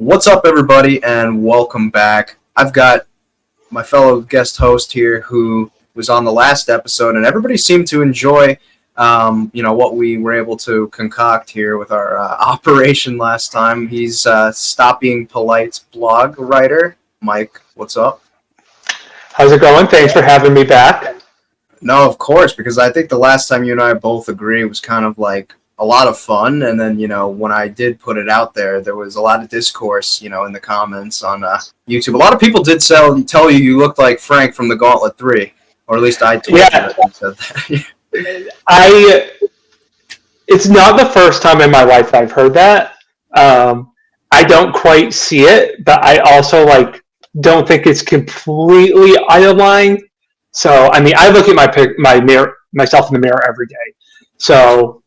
What's up, everybody, and welcome back. I've got my fellow guest host here who was on the last episode, and everybody seemed to enjoy, what we were able to concoct here with our operation last time. He's Stop Being Polite's blog writer. Mike, what's up? How's it going? Thanks for having me back. No, of course, because I think the last time you and I both agree was kind of like a lot of fun, and then when I did put it out there was a lot of discourse in the comments on YouTube. A lot of people did tell you looked like Frank from the Gauntlet 3, or at least I told you that they said that. It's not the first time in my life I've heard that. I don't quite see it, but I also don't think it's completely out of line. So I look at myself in the mirror every day. So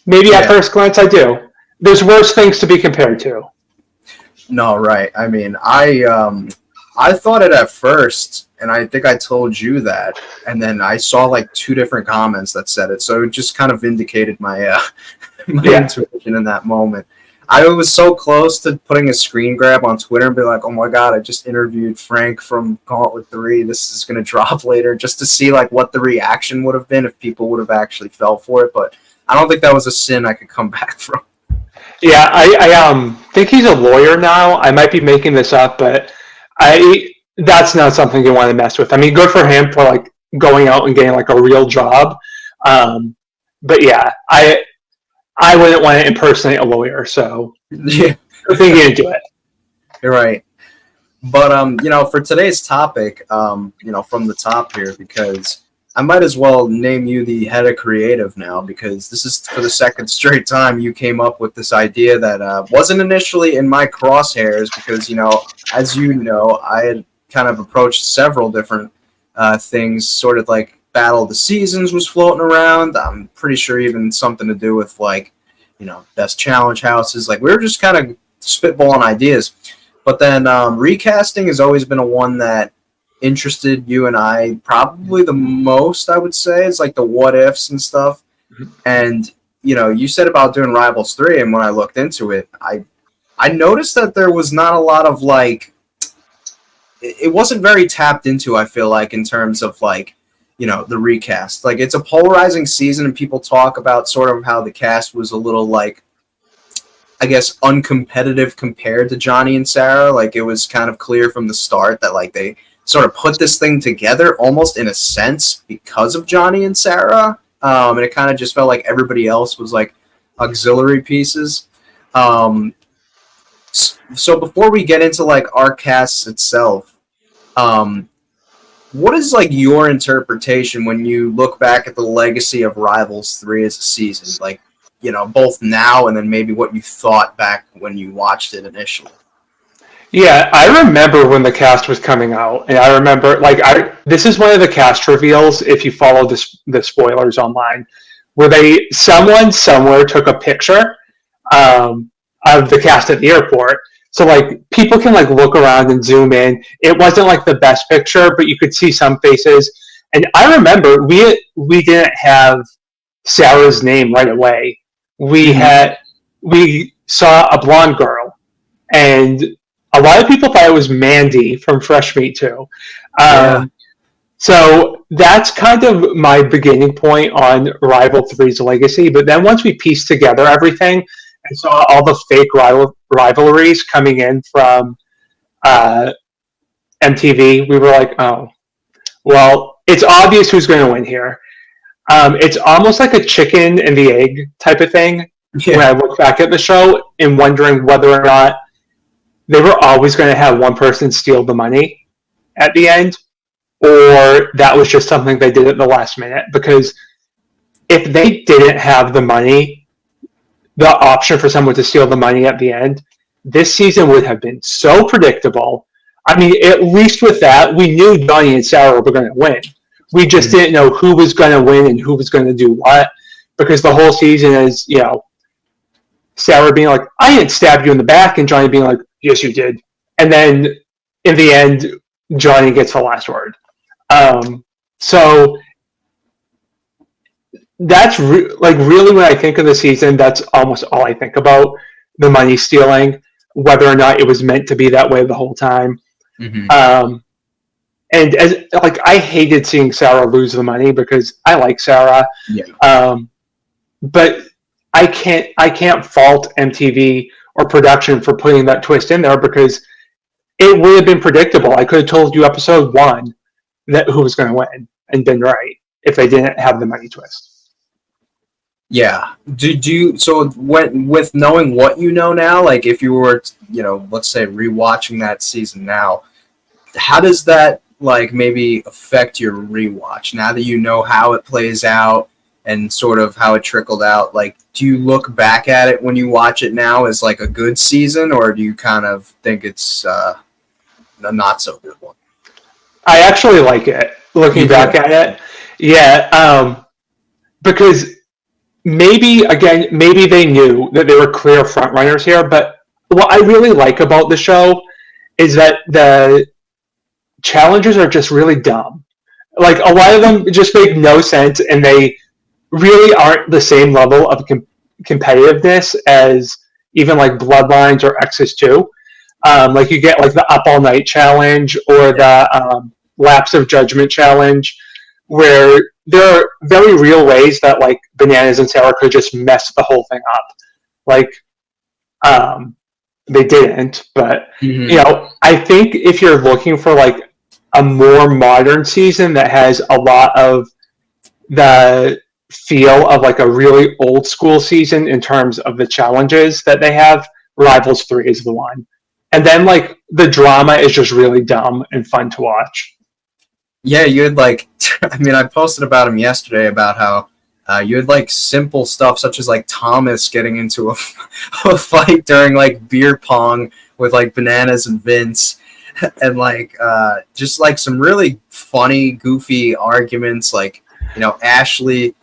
maybe at first glance I do. There's worse things to be compared to. No, right. I thought it at first, and I think I told you that, and then I saw two different comments that said it, so it just kind of vindicated my intuition in that moment. I was so close to putting a screen grab on Twitter and be like, oh my god, I just interviewed Frank from Gauntlet 3, this is going to drop later, just to see what the reaction would have been if people would have actually fell for it, but I don't think that was a sin I could come back from. Yeah, I think he's a lawyer now. I might be making this up, but that's not something you want to mess with. Good for him for going out and getting a real job. But yeah, I wouldn't want to impersonate a lawyer, so yeah, I think you didn't do it. You're right. But for today's topic, from the top here, because I might as well name you the head of creative now, because this is for the second straight time you came up with this idea that wasn't initially in my crosshairs, because as you know, I had kind of approached several different things, sort of Battle of the Seasons was floating around. I'm pretty sure even something to do with best challenge houses. We were just kind of spitballing ideas. But then recasting has always been a one that interested you and I probably the most, I would say. It's the what ifs and stuff. Mm-hmm. And you said about doing Rivals 3, and when I looked into it, I noticed that there was not a lot of it wasn't very tapped into, I feel in terms of the recast. It's a polarizing season, and people talk about sort of how the cast was a little I guess uncompetitive compared to Johnny and Sarah. It was kind of clear from the start that they sort of put this thing together almost in a sense because of Johnny and Sarah. And it kind of just felt like everybody else was auxiliary pieces. So before we get into our cast itself, what is your interpretation when you look back at the legacy of Rivals 3 as a season? Both now and then maybe what you thought back when you watched it initially. Yeah, I remember when the cast was coming out, and I remember this is one of the cast reveals, if you follow the spoilers online, where someone somewhere took a picture of the cast at the airport. So people can look around and zoom in. It wasn't the best picture, but you could see some faces. And I remember we didn't have Sarah's name right away. We saw a blonde girl, and a lot of people thought it was Mandy from Fresh Meat 2. So that's kind of my beginning point on Rival 3's legacy. But then once we pieced together everything and saw all the fake rivalries coming in from MTV, we were like, oh, well, it's obvious who's going to win here. It's almost like a chicken and the egg type of thing when I look back at the show and wondering whether or not they were always going to have one person steal the money at the end, or that was just something they did at the last minute. Because if they didn't have the money, the option for someone to steal the money at the end, this season would have been so predictable. At least with that, we knew Johnny and Sarah were going to win. We just didn't know who was going to win and who was going to do what, because the whole season is, Sarah being like, I didn't stab you in the back, and Johnny being like, yes, you did. And then in the end, Johnny gets the last word. So that's really when I think of the season, that's almost all I think about, the money stealing. whether or not it was meant to be that way the whole time. Mm-hmm. And as like I hated seeing Sarah lose the money because I like Sarah, Yeah. but I can't fault MTV or production for putting that twist in there because it would have been predictable. I could have told you episode 1 that who was going to win and been right if they didn't have the money twist. Yeah. Do you so when with knowing what you know now, like if you were, let's say rewatching that season now, how does that like maybe affect your rewatch now that you know how it plays out and sort of how it trickled out? Like, do you look back at it when you watch it now as like a good season, or do you kind of think it's a not so good one? I actually like it looking back at it. Yeah, because maybe they knew that they were clear frontrunners here. But what I really like about the show is that the challenges are just really dumb. Like a lot of them just make no sense, and they really aren't the same level of competitiveness as even like Bloodlines or Exes 2. Like you get like the Up All Night challenge or the Lapse of Judgment challenge, where there are very real ways that like Bananas and Sarah could just mess the whole thing up. Like they didn't, but I think if you're looking for like a more modern season that has a lot of the feel of like a really old school season in terms of the challenges that they have, Rivals 3 is the one. And then like the drama is just really dumb and fun to watch. Yeah, you had like, I mean, I posted about him yesterday about how you had like simple stuff such as like Thomas getting into a fight during like beer pong with like Bananas and Vince, and like just like some really funny, goofy arguments, like Ashley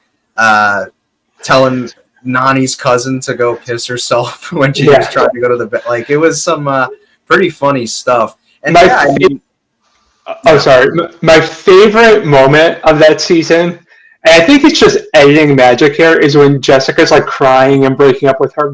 telling Nani's cousin to go piss herself when she was trying to go to the bed. Like it was some pretty funny stuff. And sorry. My favorite moment of that season, and I think it's just editing magic here, is when Jessica's like crying and breaking up with her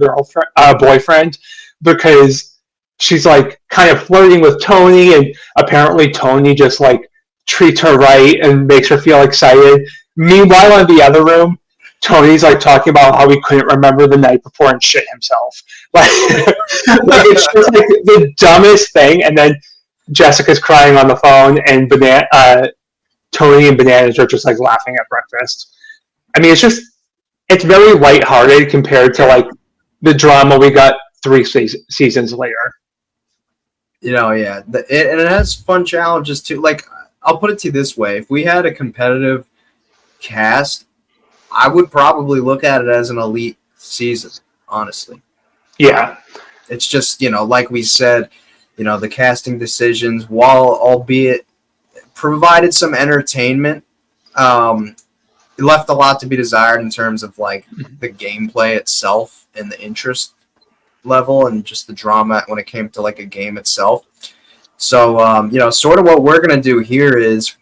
boyfriend because she's like kind of flirting with Tony, and apparently Tony just like treats her right and makes her feel excited. Meanwhile, in the other room, Tony's like talking about how he couldn't remember the night before and shit himself. Like it's just like the dumbest thing. And then Jessica's crying on the phone, and Tony and Bananas are just like laughing at breakfast. I mean, it's very lighthearted compared to like the drama we got 3 seasons later. Yeah, and it has fun challenges too. Like, I'll put it to you this way: if we had a competitive cast, I would probably look at it as an elite season, honestly. Yeah. It's just, like we said, the casting decisions, while albeit provided some entertainment, it left a lot to be desired in terms of like the gameplay itself and the interest level and just the drama when it came to like a game itself. So, sort of what we're going to do here is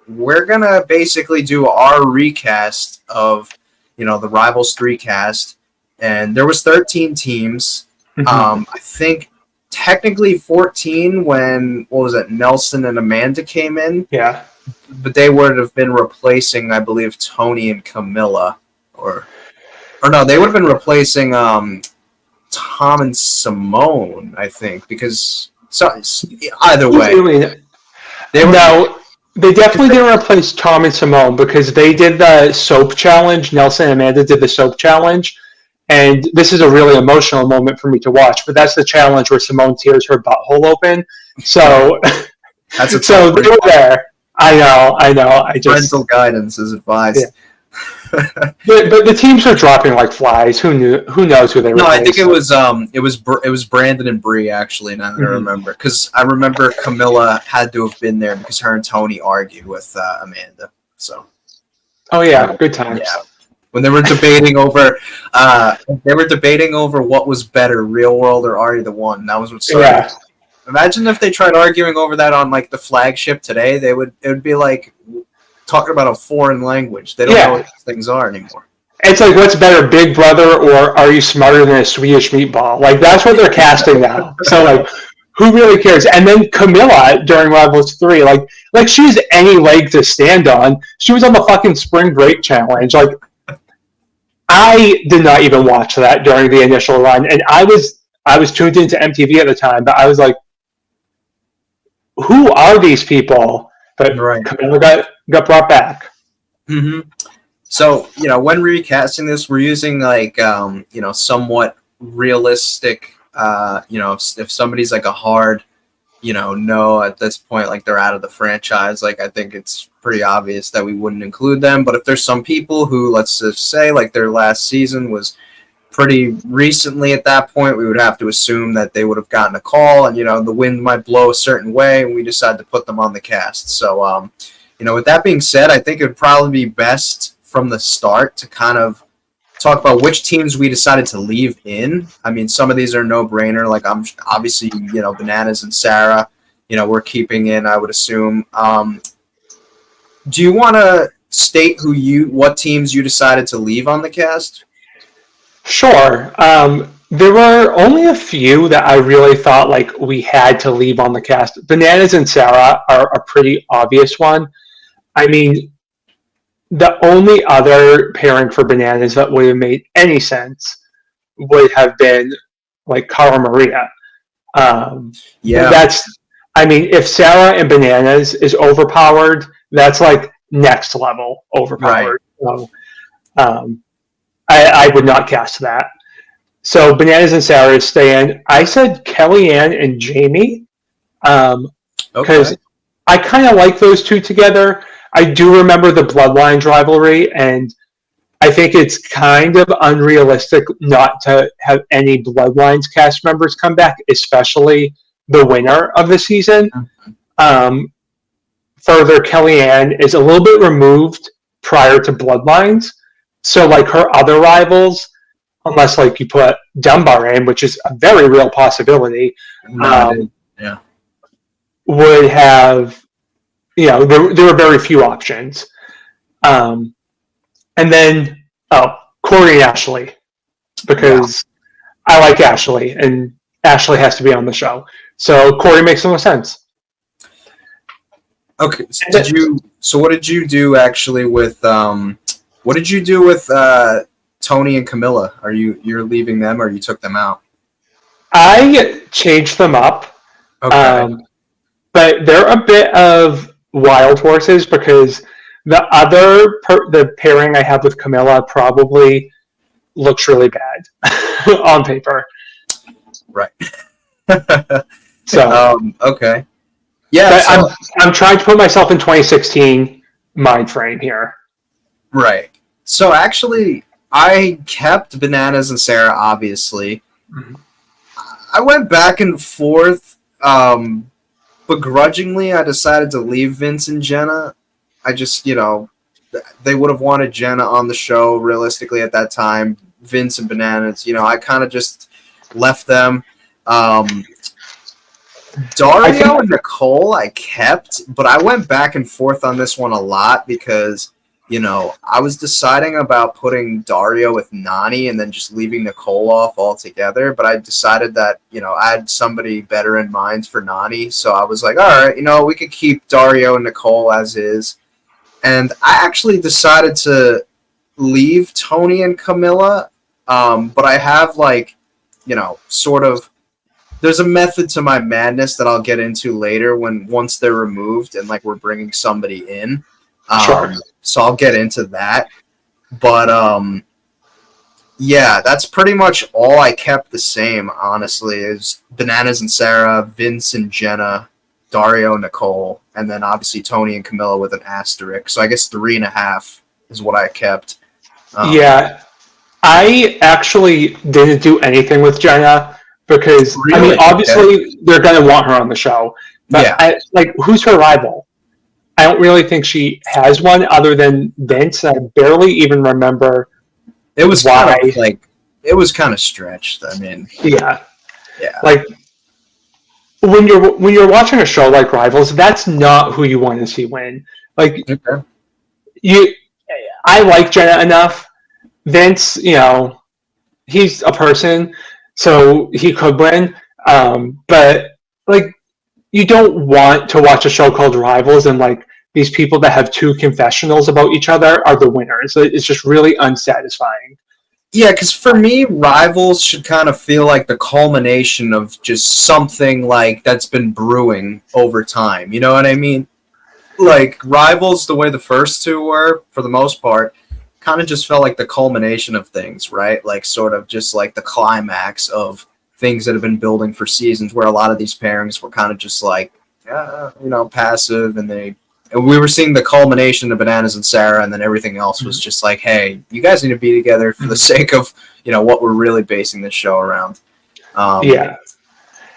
we're going to basically do our recast of, the Rivals 3 cast. And there was 13 teams. I think technically 14 when, Nelson and Amanda came in. Yeah. But they would have been replacing, I believe, Tony and Camilla. Or no, they would have been replacing Tom and Simone, I think. Because, either way. They definitely didn't replace Tom and Simone because they did the soap challenge. Nelson and Amanda did the soap challenge. And this is a really emotional moment for me to watch, but that's the challenge where Simone tears her butthole open. So, so they were there. I know. Parental guidance is advised. Yeah. but the teams are dropping like flies. Who knows who they were? No, I think it was Brandon and Bree actually. Now that I remember, because I remember Camilla had to have been there because her and Tony argued with Amanda. So. Oh yeah, good times. Yeah. When they were debating over, what was better, Real World or Are You the One? That was what started. Yeah. Imagine if they tried arguing over that on like the flagship today. It would be like talking about a foreign language. They don't know what these things are anymore. It's like, what's better, Big Brother or Are You Smarter Than a Swedish Meatball? Like, that's what they're casting now. So, like, who really cares? And then Camilla during Rivals 3, like she's any leg to stand on. She was on the fucking Spring Break Challenge. Like, I did not even watch that during the initial run, and I was tuned into MTV at the time, but I was like, who are these people? But Right. Camilla got brought back. Mm-hmm. So, when recasting this, we're using like, somewhat realistic, if somebody's like a hard, no, at this point, like they're out of the franchise, like I think it's pretty obvious that we wouldn't include them. But if there's some people who, let's just say, like their last season was pretty recently at that point, we would have to assume that they would have gotten a call and, the wind might blow a certain way and we decide to put them on the cast. So, with that being said, I think it would probably be best from the start to kind of talk about which teams we decided to leave in. I mean, some of these are no-brainer. Like, I'm obviously, Bananas and Sarah, we're keeping in, I would assume. Do you want to state what teams you decided to leave on the cast? Sure. There were only a few that I really thought like we had to leave on the cast. Bananas and Sarah are a pretty obvious one. I mean, the only other pairing for Bananas that would have made any sense would have been like Cara Maria. Yeah. If Sarah and Bananas is overpowered, that's like next level overpowered. Right. So, I would not cast that. So Bananas and Sarah is staying. I said Kellyanne and Jamie because I kind of like those two together. I do remember the Bloodlines rivalry, and I think it's kind of unrealistic not to have any Bloodlines cast members come back, especially the winner of the season. Further, Kellyanne is a little bit removed prior to Bloodlines, so like her other rivals, unless like you put Dunbar in, which is a very real possibility, would have, there were very few options. And then, Corey and Ashley, because I like Ashley, and Ashley has to be on the show. So Corey makes the most sense. Okay. So what did you do actually with Tony and Camilla? You're leaving them, or you took them out? I changed them up. Okay. But they're a bit of wild horses because the pairing I have with Camilla probably looks really bad on paper. Right. So okay. Yeah. So, I'm trying to put myself in 2016 mind frame here. Right. So actually, I kept Bananas and Sarah, obviously. Mm-hmm. I went back and forth. Begrudgingly, I decided to leave Vince and Jenna. I just, they would have wanted Jenna on the show realistically at that time. Vince and Bananas, I kind of just left them. Dario and Nicole I kept, but I went back and forth on this one a lot because, I was deciding about putting Dario with Nani and then just leaving Nicole off altogether. But I decided that, I had somebody better in mind for Nani. So I was like, all right, we could keep Dario and Nicole as is. And I actually decided to leave Tony and Camilla. But I have sort of, there's a method to my madness that I'll get into later once they're removed and we're bringing somebody in. Sure. So I'll get into that. But, that's pretty much all I kept the same, honestly, is Bananas and Sarah, Vince and Jenna, Dario, Nicole, and then obviously Tony and Camilla with an asterisk. So I guess 3.5 is what I kept. I actually didn't do anything with Jenna because, really? Obviously they're going to want her on the show. But who's her rival? I don't really think she has one other than Vince. I barely even remember. It was why. It was kind of stretched. I mean, yeah. When you're watching a show like Rivals, that's not who you want to see win. I like Jenna enough Vince, he's a person, so he could win. But like, you don't want to watch a show called Rivals and like these people that have two confessionals about each other are the winners. It's just really unsatisfying. Yeah, because for me, Rivals should kind of feel like the culmination of just something like that's been brewing over time. You know what I mean? Like Rivals, the way the first two were, for the most part, kind of just felt like the culmination of things, right? Like sort of just like the climax of things that have been building for seasons, where a lot of these pairings were kind of just like, passive, and we were seeing the culmination of Bananas and Sarah, and then everything else was just like, hey, you guys need to be together for the sake of what we're really basing this show around. Yeah.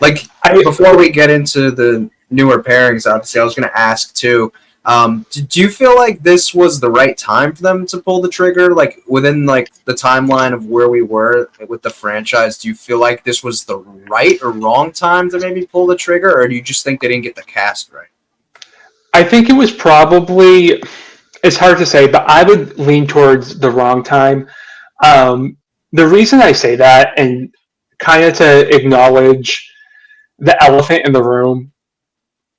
Like before we get into the newer pairings, obviously, I was going to ask too. Do you feel like this was the right time for them to pull the trigger? Like within like the timeline of where we were with the franchise, do you feel like this was the right or wrong time to maybe pull the trigger, or do you just think they didn't get the cast right? I think it was probably, it's hard to say, but I would lean towards the wrong time. The reason I say that, and kind of to acknowledge the elephant in the room,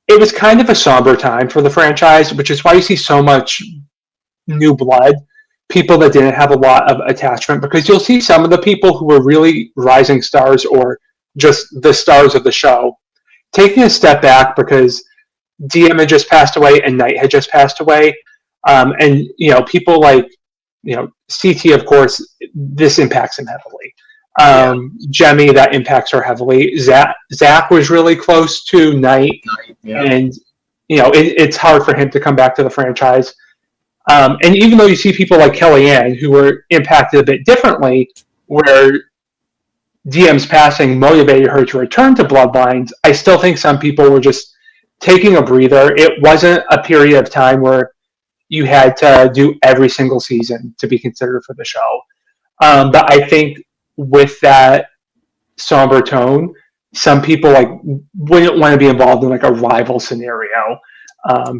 it was kind of a somber time for the franchise, which is why you see so much new blood, people that didn't have a lot of attachment, because you'll see some of the people who were really rising stars or just the stars of the show taking a step back because DM had just passed away and Knight had just passed away. And, people like, CT, of course, this impacts him heavily. Jemmy, that impacts her heavily. Zach was really close to Knight, and it's hard for him to come back to the franchise. And even though you see people like Kellyanne who were impacted a bit differently, where DM's passing motivated her to return to Bloodlines, I still think some people were just taking a breather. It wasn't a period of time where you had to do every single season to be considered for the show. But I think with that somber tone, some people like wouldn't want to be involved in like a rival scenario.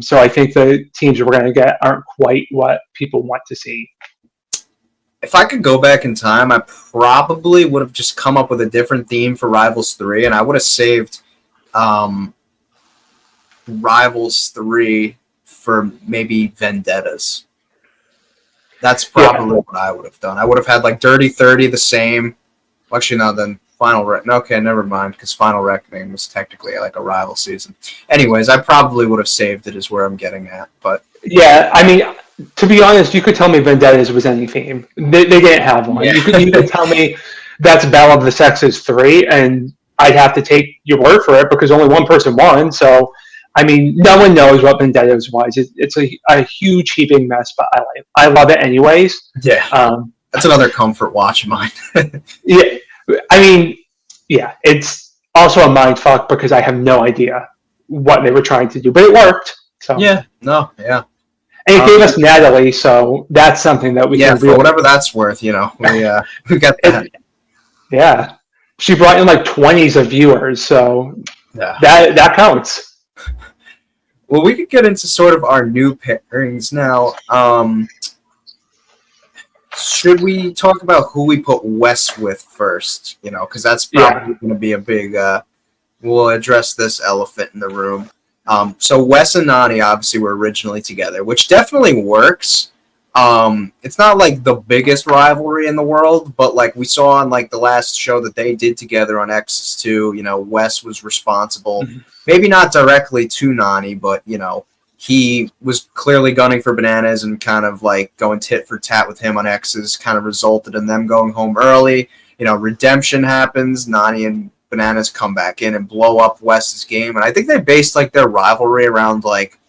So I think the teams we're going to get aren't quite what people want to see. If I could go back in time, I probably would have just come up with a different theme for Rivals 3, and I would have saved Rivals 3 for maybe Vendettas. That's probably what I would have done. I would have had like Dirty 30 the same. Well, actually, no, then Final Reckoning. Okay, never mind, because Final Reckoning was technically like a rival season. Anyways, I probably would have saved it is where I'm getting at. But yeah, I mean, to be honest, you could tell me Vendettas was any theme. They didn't have one. Yeah. You could tell me that's Battle of the Sexes 3, and I'd have to take your word for it because only one person won. So, I mean, no one knows what Vendettas was. It's a huge heaping mess, but I love it anyways. Yeah, that's another comfort watch of mine. Yeah, I mean, yeah, it's also a mind fuck because I have no idea what they were trying to do, but it worked. So yeah. And it gave us Natalie, so that's something that we can for whatever that's worth, we got that. Yeah. She brought in like 20s of viewers, so that counts. Well, we could get into sort of our new pairings now. Should we talk about who we put Wes with first? Because that's probably going to be a big. We'll address this elephant in the room. So Wes and Nani obviously were originally together, which definitely works. It's not like the biggest rivalry in the world, but like we saw on like the last show that they did together on X's 2, Wes was responsible, maybe not directly to Nani, but he was clearly gunning for Bananas, and kind of like going tit for tat with him on X's kind of resulted in them going home early. Redemption happens. Nani and Bananas come back in and blow up Wes's game, and I think they based like their rivalry around like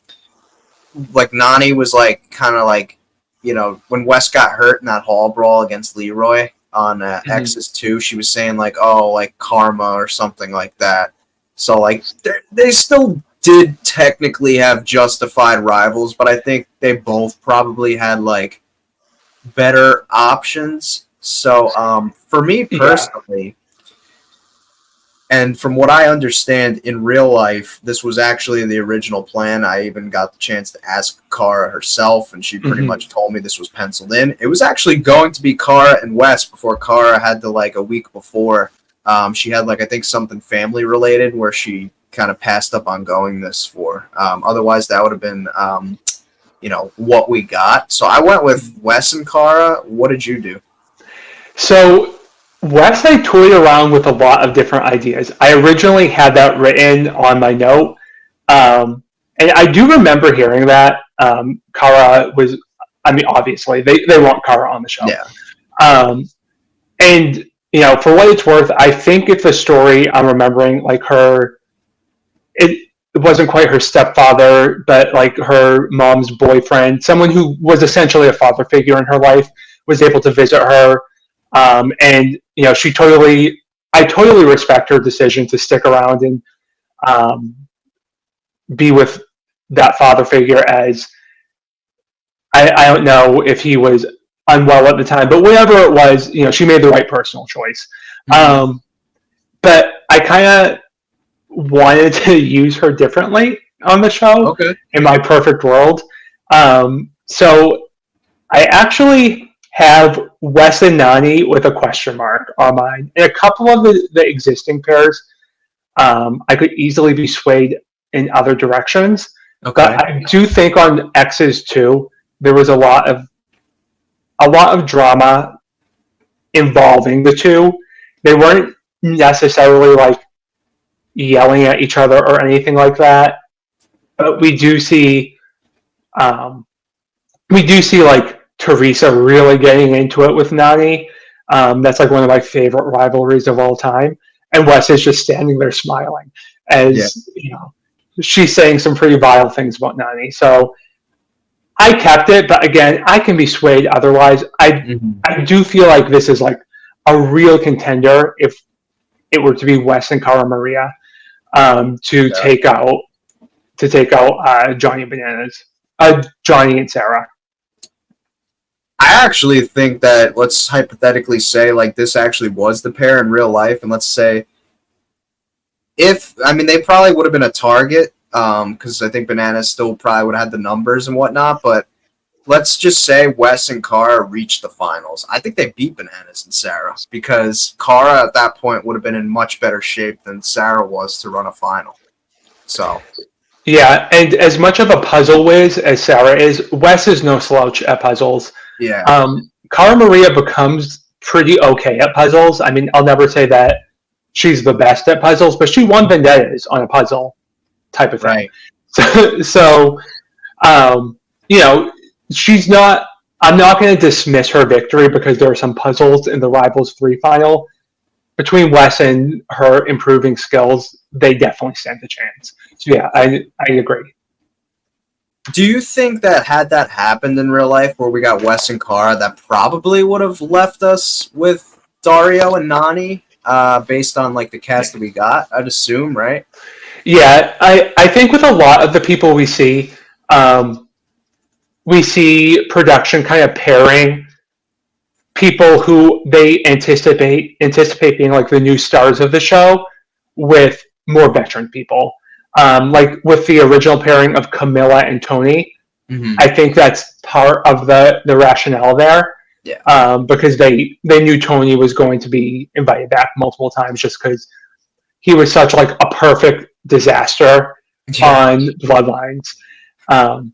Nani was like kind of like when Wes got hurt in that hall brawl against Leroy on X's 2, she was saying like, oh, like karma or something like that. So like they still did technically have justified rivals, but I think they both probably had like better options. So for me personally. And from what I understand, in real life, this was actually the original plan. I even got the chance to ask Kara herself, and she pretty much told me this was penciled in. It was actually going to be Kara and Wes before Kara had to, like, a week before. She had, like, I think something family related where she kind of passed up on going this for. Otherwise, that would have been, what we got. So I went with Wes and Kara. What did you do? So Wes and I toyed around with a lot of different ideas. I originally had that written on my note. And I do remember hearing that Kara was, obviously, they want Kara on the show. Yeah. And, for what it's worth, I think it's a story I'm remembering, like it wasn't quite her stepfather, but like her mom's boyfriend, someone who was essentially a father figure in her life, was able to visit her. And I totally respect her decision to stick around and be with that father figure, as I don't know if he was unwell at the time, but whatever it was, she made the right personal choice. But I kind of wanted to use her differently on the show in my perfect world. So I actually have Wes and Nani with a question mark on mine. And a couple of the existing pairs, I could easily be swayed in other directions. But I do think on X's too, there was a lot of drama involving the two. They weren't necessarily like yelling at each other or anything like that, but we do see like Teresa really getting into it with Nani. That's like one of my favorite rivalries of all time. And Wes is just standing there smiling as she's saying some pretty vile things about Nani. So I kept it, but again, I can be swayed otherwise. I do feel like this is like a real contender if it were to be Wes and Cara Maria to take out Johnny Bananas, Johnny and Sarah. I actually think that, let's hypothetically say, like, this actually was the pair in real life, and let's say they probably would have been a target, because I think Bananas still probably would have had the numbers and whatnot, but let's just say Wes and Cara reached the finals. I think they beat Bananas and Sarah, because Cara at that point would have been in much better shape than Sarah was to run a final. So yeah, and as much of a puzzle whiz as Sarah is, Wes is no slouch at puzzles. Yeah. Cara Maria becomes pretty okay at puzzles. I mean, I'll never say that she's the best at puzzles, but she won Vendettas on a puzzle type of thing. Right. So she's not. I'm not going to dismiss her victory because there are some puzzles in the Rivals 3 final. Between Wes and her improving skills, they definitely stand a chance. So yeah, I agree. Do you think that had that happened in real life, where we got Wes and Cara, that probably would have left us with Dario and Nani, based on like the cast that we got? I'd assume, right? Yeah, I think with a lot of the people we see production kind of pairing people who they anticipate being like the new stars of the show with more veteran people. Like with the original pairing of Camilla and Tony, I think that's part of the rationale there. Yeah. Because they knew Tony was going to be invited back multiple times just because he was such like a perfect disaster on Bloodlines. And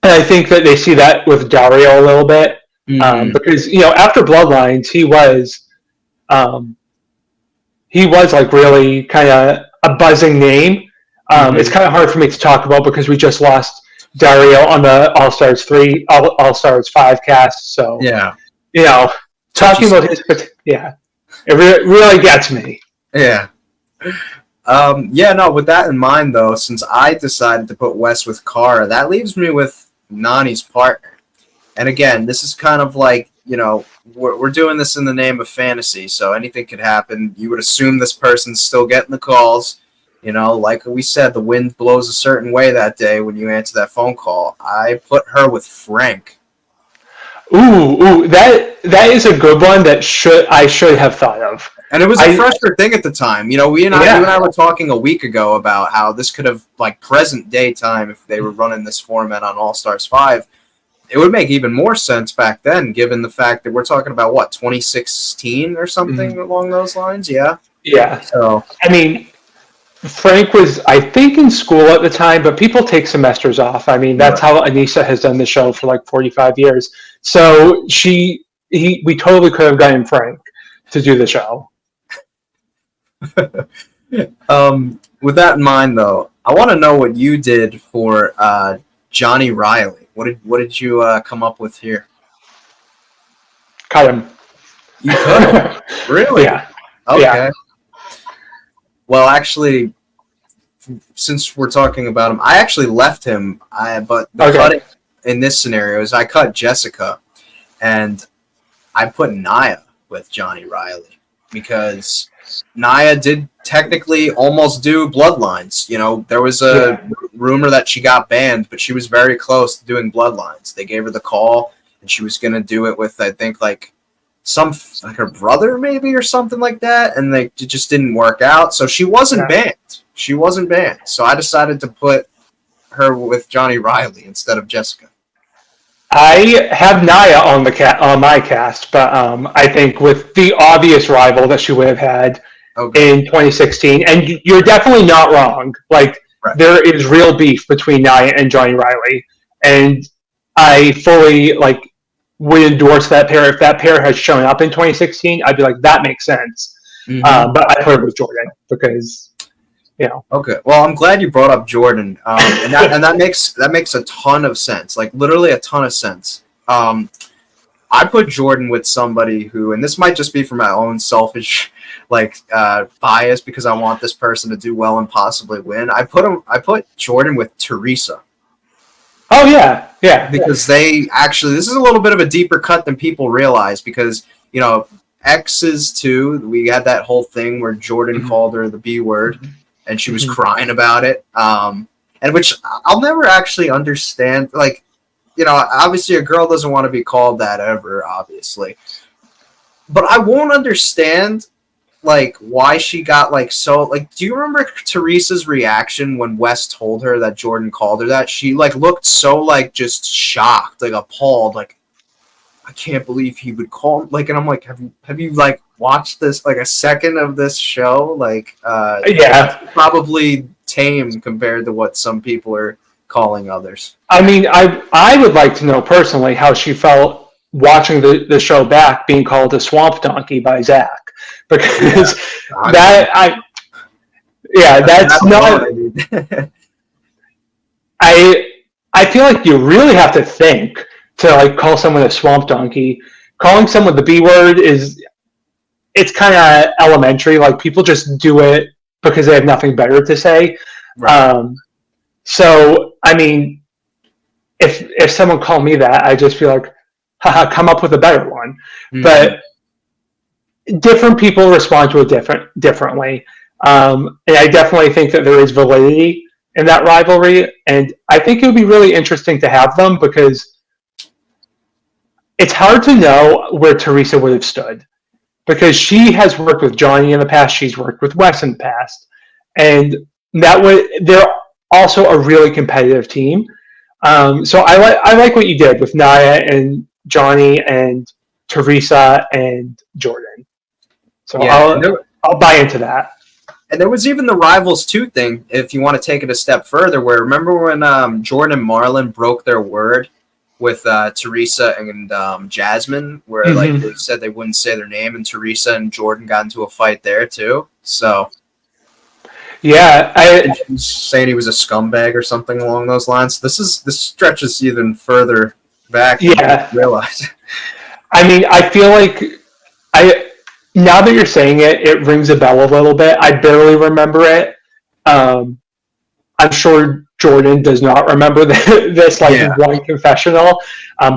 I think that they see that with Dario a little bit. Because after Bloodlines he was like really kind of a buzzing name. It's kind of hard for me to talk about because we just lost Dario on the All-Stars 3, All-Stars 5 cast. So talking about his, it really gets me. Yeah. With that in mind though, since I decided to put Wes with Cara, that leaves me with Nani's partner. And again, this is kind of like, we're doing this in the name of fantasy, so anything could happen. You would assume this person's still getting the calls. Like we said, the wind blows a certain way that day when you answer that phone call. I put her with Frank. That is a good one that I should have thought of. And it was a fresher thing at the time. You know, you and I were talking a week ago about how this could have, like, present day time, if they were running this format on All Stars 5, it would make even more sense back then, given the fact that we're talking about, what, 2016 or something along those lines? Yeah? Yeah. So, I mean, Frank was, I think, in school at the time, but people take semesters off. I mean, that's how Anissa has done the show for like 45 years. So we totally could have gotten Frank to do the show. With that in mind, though, I want to know what you did for Johnny Riley. What did you come up with here? Cut him. You cut him? Really? Yeah. Okay. Yeah. Well, actually, since we're talking about him, I actually left him. But the cutting in this scenario is I cut Jessica, and I put Naya with Johnny Riley because Naya did technically almost do Bloodlines. You know, there was a rumor that she got banned, but she was very close to doing Bloodlines. They gave her the call, and she was going to do it with, I think, like her brother maybe or something like that, and it just didn't work out. So she wasn't banned. She wasn't banned. So I decided to put her with Johnny Riley instead of Jessica. I have Naya on my cast, but I think with the obvious rival that she would have had in 2016, and you're definitely not wrong. Like there is real beef between Naya and Johnny Riley, and I fully would endorse that pair. If that pair had shown up in 2016, I'd be like, that makes sense. But I put it with Jordan because, you know. Okay, well, I'm glad you brought up Jordan, and that makes a ton of sense. Like literally a ton of sense. I put Jordan with somebody who, and this might just be for my own selfish bias because I want this person to do well and possibly win. I put Jordan with Teresa. Oh yeah. Because they actually, this is a little bit of a deeper cut than people realize because, you know, X's too, we had that whole thing where Jordan called her the B word and she was crying about it. And which I'll never actually understand. Like, you know, obviously a girl doesn't want to be called that ever, obviously. But I won't understand why she got do you remember Teresa's reaction when Wes told her that Jordan called her that? She looked so just shocked, appalled, I can't believe he would call and I'm like, have you watched this a second of this show? Yeah. Probably tame compared to what some people are calling others. I mean, I would like to know personally how she felt watching the show back being called a swamp donkey by Zach. Because that's not. I feel like you really have to think to call someone a swamp donkey. Calling someone the B word it's kind of elementary. People just do it because they have nothing better to say. Right. So I mean, if someone called me that, I'd just be like, haha, come up with a better one. But different people respond to it differently. And I definitely think that there is validity in that rivalry. And I think it would be really interesting to have them because it's hard to know where Teresa would have stood. Because she has worked with Johnny in the past, she's worked with Wes in the past. And they're also a really competitive team. So I like what you did with Naya and Johnny and Teresa and Jordan. So yeah, I'll buy into that. And there was even the Rivals 2 thing, if you want to take it a step further, where remember when Jordan and Marlon broke their word with Teresa and Jasmine, where they said they wouldn't say their name, and Teresa and Jordan got into a fight there too. So yeah, she was saying he was a scumbag or something along those lines. This stretches even further back than I realize. I mean, I feel like now that you're saying it, it rings a bell a little bit. I barely remember it. I'm sure Jordan does not remember this one confessional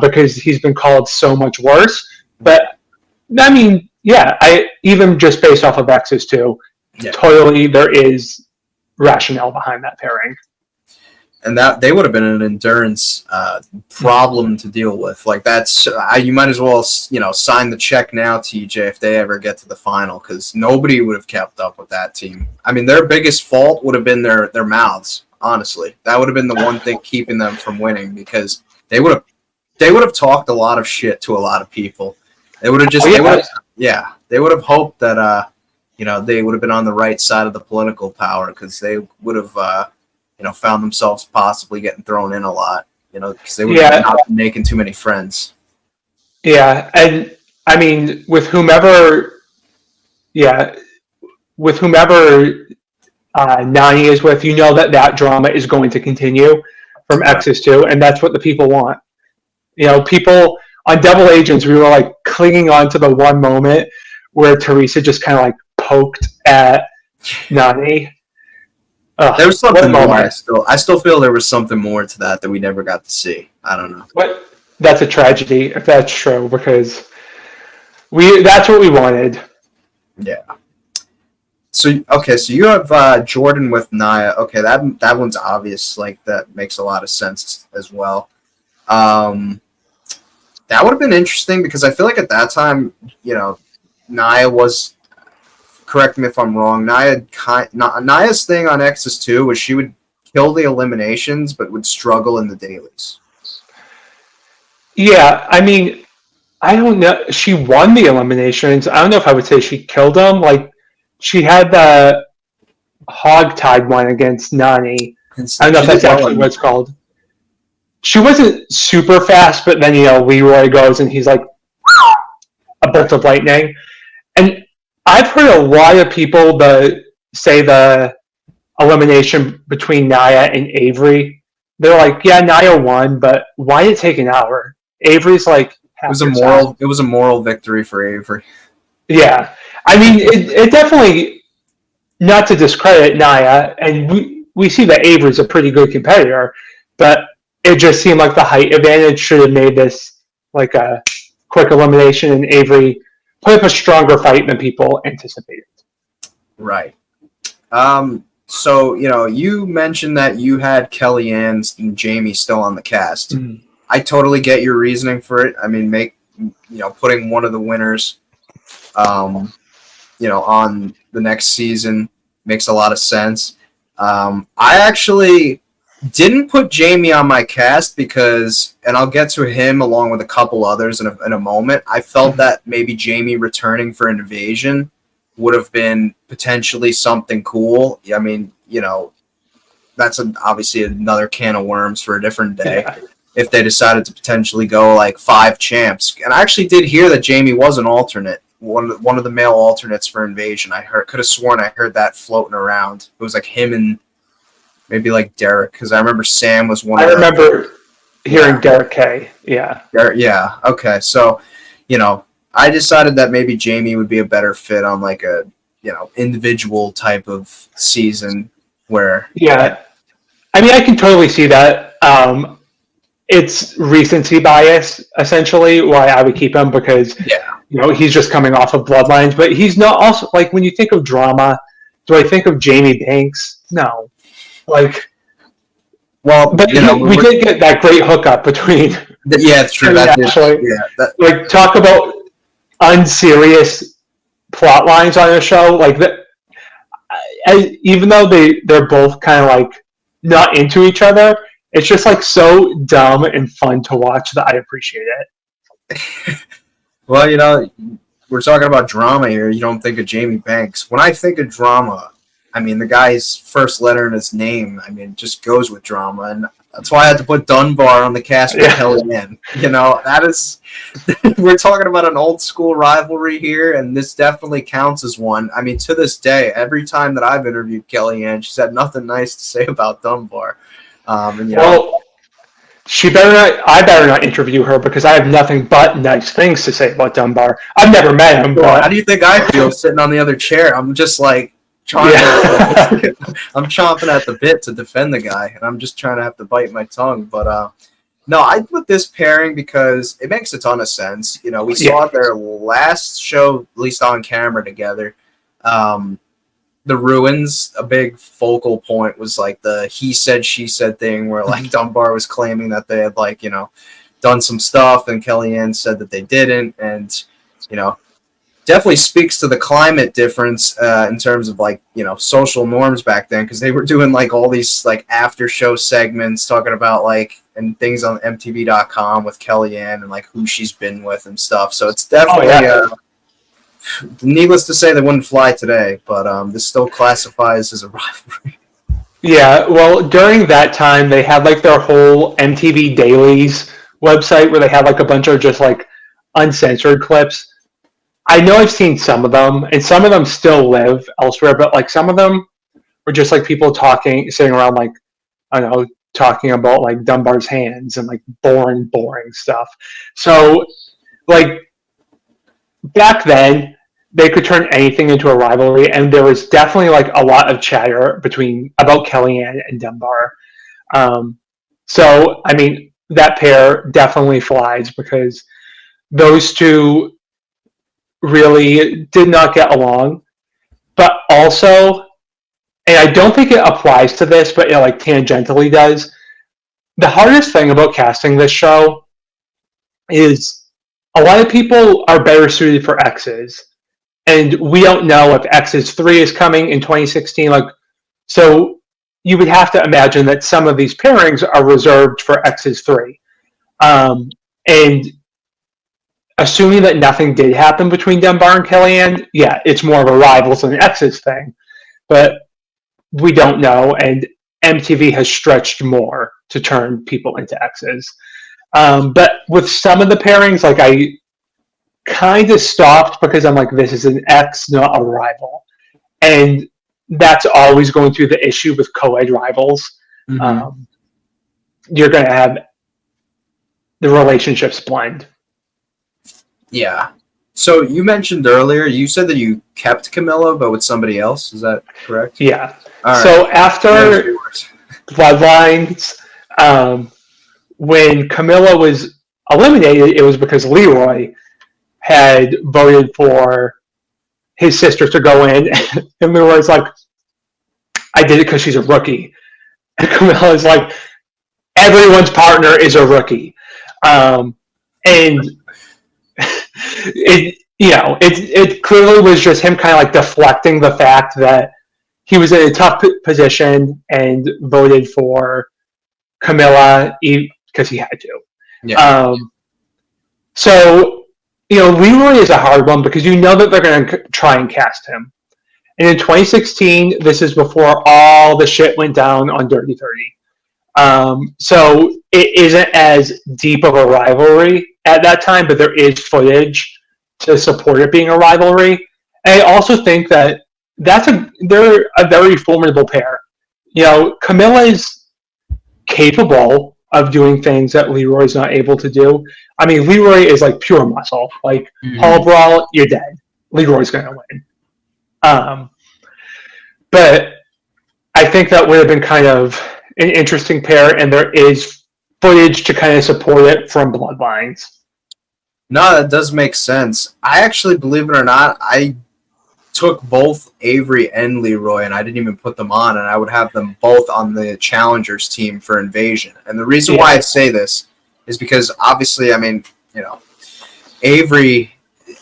because he's been called so much worse. But I mean, I even just based off of X's too, totally there is rationale behind that pairing. and that they would have been an endurance problem to deal with. Like that's you might as well sign the check now, TJ, if they ever get to the final, because nobody would have kept up with that team. I mean, their biggest fault would have been their mouths. Honestly, that would have been the one thing keeping them from winning, because they would have talked a lot of shit to a lot of people. They would have they would have hoped that they would have been on the right side of the political power, because they would have found themselves possibly getting thrown in a lot, because they would have not been making too many friends. Yeah, and I mean, with whomever Nani is with, that drama is going to continue from Exes 2, and that's what the people want. People on Double Agents, we were like clinging on to the one moment where Teresa just kind of like poked at Nani. There was something more. I still feel there was something more to that we never got to see. I don't know. But that's a tragedy if that's true, because that's what we wanted. Yeah. So you have Jordan with Nia. Okay, that one's obvious. Like, that makes a lot of sense as well. That would have been interesting, because I feel like at that time, Nia was. Correct me if I'm wrong. Nia's thing on Exes 2 was she would kill the eliminations, but would struggle in the dailies. Yeah, I mean, I don't know. She won the eliminations. I don't know if I would say she killed them. Like, she had the hog-tied one against Nani. I don't know if that's actually what it's called. She wasn't super fast, but then, Leroy goes and he's like a bolt of lightning. And I've heard a lot of people say the elimination between Nia and Avery. They're like, yeah, Nia won, but why did it take an hour? Avery's like, it was a moral victory for Avery. Yeah, I mean, it definitely, not to discredit Nia, and we see that Avery's a pretty good competitor, but it just seemed like the height advantage should have made this like a quick elimination, and Avery put up a stronger fight than people anticipated. Right. So, you mentioned that you had Kellyanne and Jamie still on the cast. Mm-hmm. I totally get your reasoning for it. I mean, putting one of the winners, on the next season makes a lot of sense. I actually didn't put Jamie on my cast because, and I'll get to him along with a couple others in a moment, I felt that maybe Jamie returning for Invasion would have been potentially something cool. I mean, that's obviously another can of worms for a different day. Yeah. If they decided to potentially go like 5 champs. And I actually did hear that Jamie was an alternate, one of the male alternates for Invasion. Could have sworn I heard that floating around. It was like him and maybe like Derek, because I remember Sam was one. I remember hearing Derek K. Yeah. Yeah. Okay. So, I decided that maybe Jamie would be a better fit on like a, individual type of season where. Yeah. I mean, I can totally see that. It's recency bias, essentially, why I would keep him, because, he's just coming off of Bloodlines, but he's not also, like, when you think of drama, do I think of Jamie Banks? No. Like, well, but we did get that great hookup between. Yeah, it's true. That did, like, talk about unserious plot lines on a show. Like, even though they're both kind of like not into each other, it's just like so dumb and fun to watch that I appreciate it. Well, we're talking about drama here. You don't think of Jamie Banks. When I think of drama, I mean, the guy's first letter in his name, I mean, it just goes with drama. And that's why I had to put Dunbar on the cast with Kellyanne. That is, we're talking about an old school rivalry here, and this definitely counts as one. I mean, to this day, every time that I've interviewed Kellyanne, she's had nothing nice to say about Dunbar. Well, I better not interview her, because I have nothing but nice things to say about Dunbar. I've never met him. But how do you think I feel sitting on the other chair? I'm just like, I'm chomping at the bit to defend the guy, and I'm just trying to have to bite my tongue. But no, I put this pairing because it makes a ton of sense. We saw their last show, at least on camera, together. the ruins, a big focal point was like the he said she said thing, where like Dunbar was claiming that they had like done some stuff, and Kellyanne said that they didn't, and definitely speaks to the climate difference in terms of like social norms back then, because they were doing like all these like after show segments talking about like and things on MTV.com with Kellyanne and like who she's been with and stuff. So it's definitely needless to say, they wouldn't fly today, but this still classifies as a rivalry. Yeah, well, during that time, they had like their whole MTV Dailies website where they had like a bunch of just like uncensored clips. I know I've seen some of them, and some of them still live elsewhere, but like some of them were just like people talking, sitting around like, I don't know, talking about like Dunbar's hands and like boring stuff. So, like, back then, they could turn anything into a rivalry, and there was definitely like a lot of chatter about Kellyanne and Dunbar. So, I mean, that pair definitely flies because those two really did not get along. But also, and I don't think it applies to this, but it like tangentially does. The hardest thing about casting this show is a lot of people are better suited for X's. And we don't know if X's 3 is coming in 2016. So you would have to imagine that some of these pairings are reserved for X's 3. And assuming that nothing did happen between Dunbar and Kellyanne, yeah, it's more of a rivals than an X's thing. But we don't know, and MTV has stretched more to turn people into X's. But with some of the pairings, like I kind of stopped because I'm like, this is an X, not a rival. And that's always going to be the issue with co-ed rivals. Mm-hmm. You're going to have the relationships blend. Yeah. So you mentioned earlier, you said that you kept Camilla, but with somebody else. Is that correct? Yeah. Right. So after Bloodlines, when Camilla was eliminated, it was because Leroy had voted for his sister to go in, and Leroy's like, I did it because she's a rookie. And Camilla's like, everyone's partner is a rookie. And it clearly was just him kind of like deflecting the fact that he was in a tough position and voted for Camilla because he had to. Yeah. So, Leroy is a hard one because you know that they're going to try and cast him. And in 2016, this is before all the shit went down on Dirty 30. So it isn't as deep of a rivalry at that time, but there is footage to support it being a rivalry. And I also think that they're a very formidable pair. Camilla is capable of doing things that Leroy's not able to do. I mean, Leroy is like pure muscle. Like, Hall Brawl, you're dead. Leroy's going to win. But I think that would have been kind of an interesting pair, and there is footage to kind of support it from Bloodlines. No, that does make sense. I actually, believe it or not, I took both Avery and Leroy, and I didn't even put them on, and I would have them both on the Challengers team for Invasion. And the reason why I say this is because, obviously, I mean, Avery,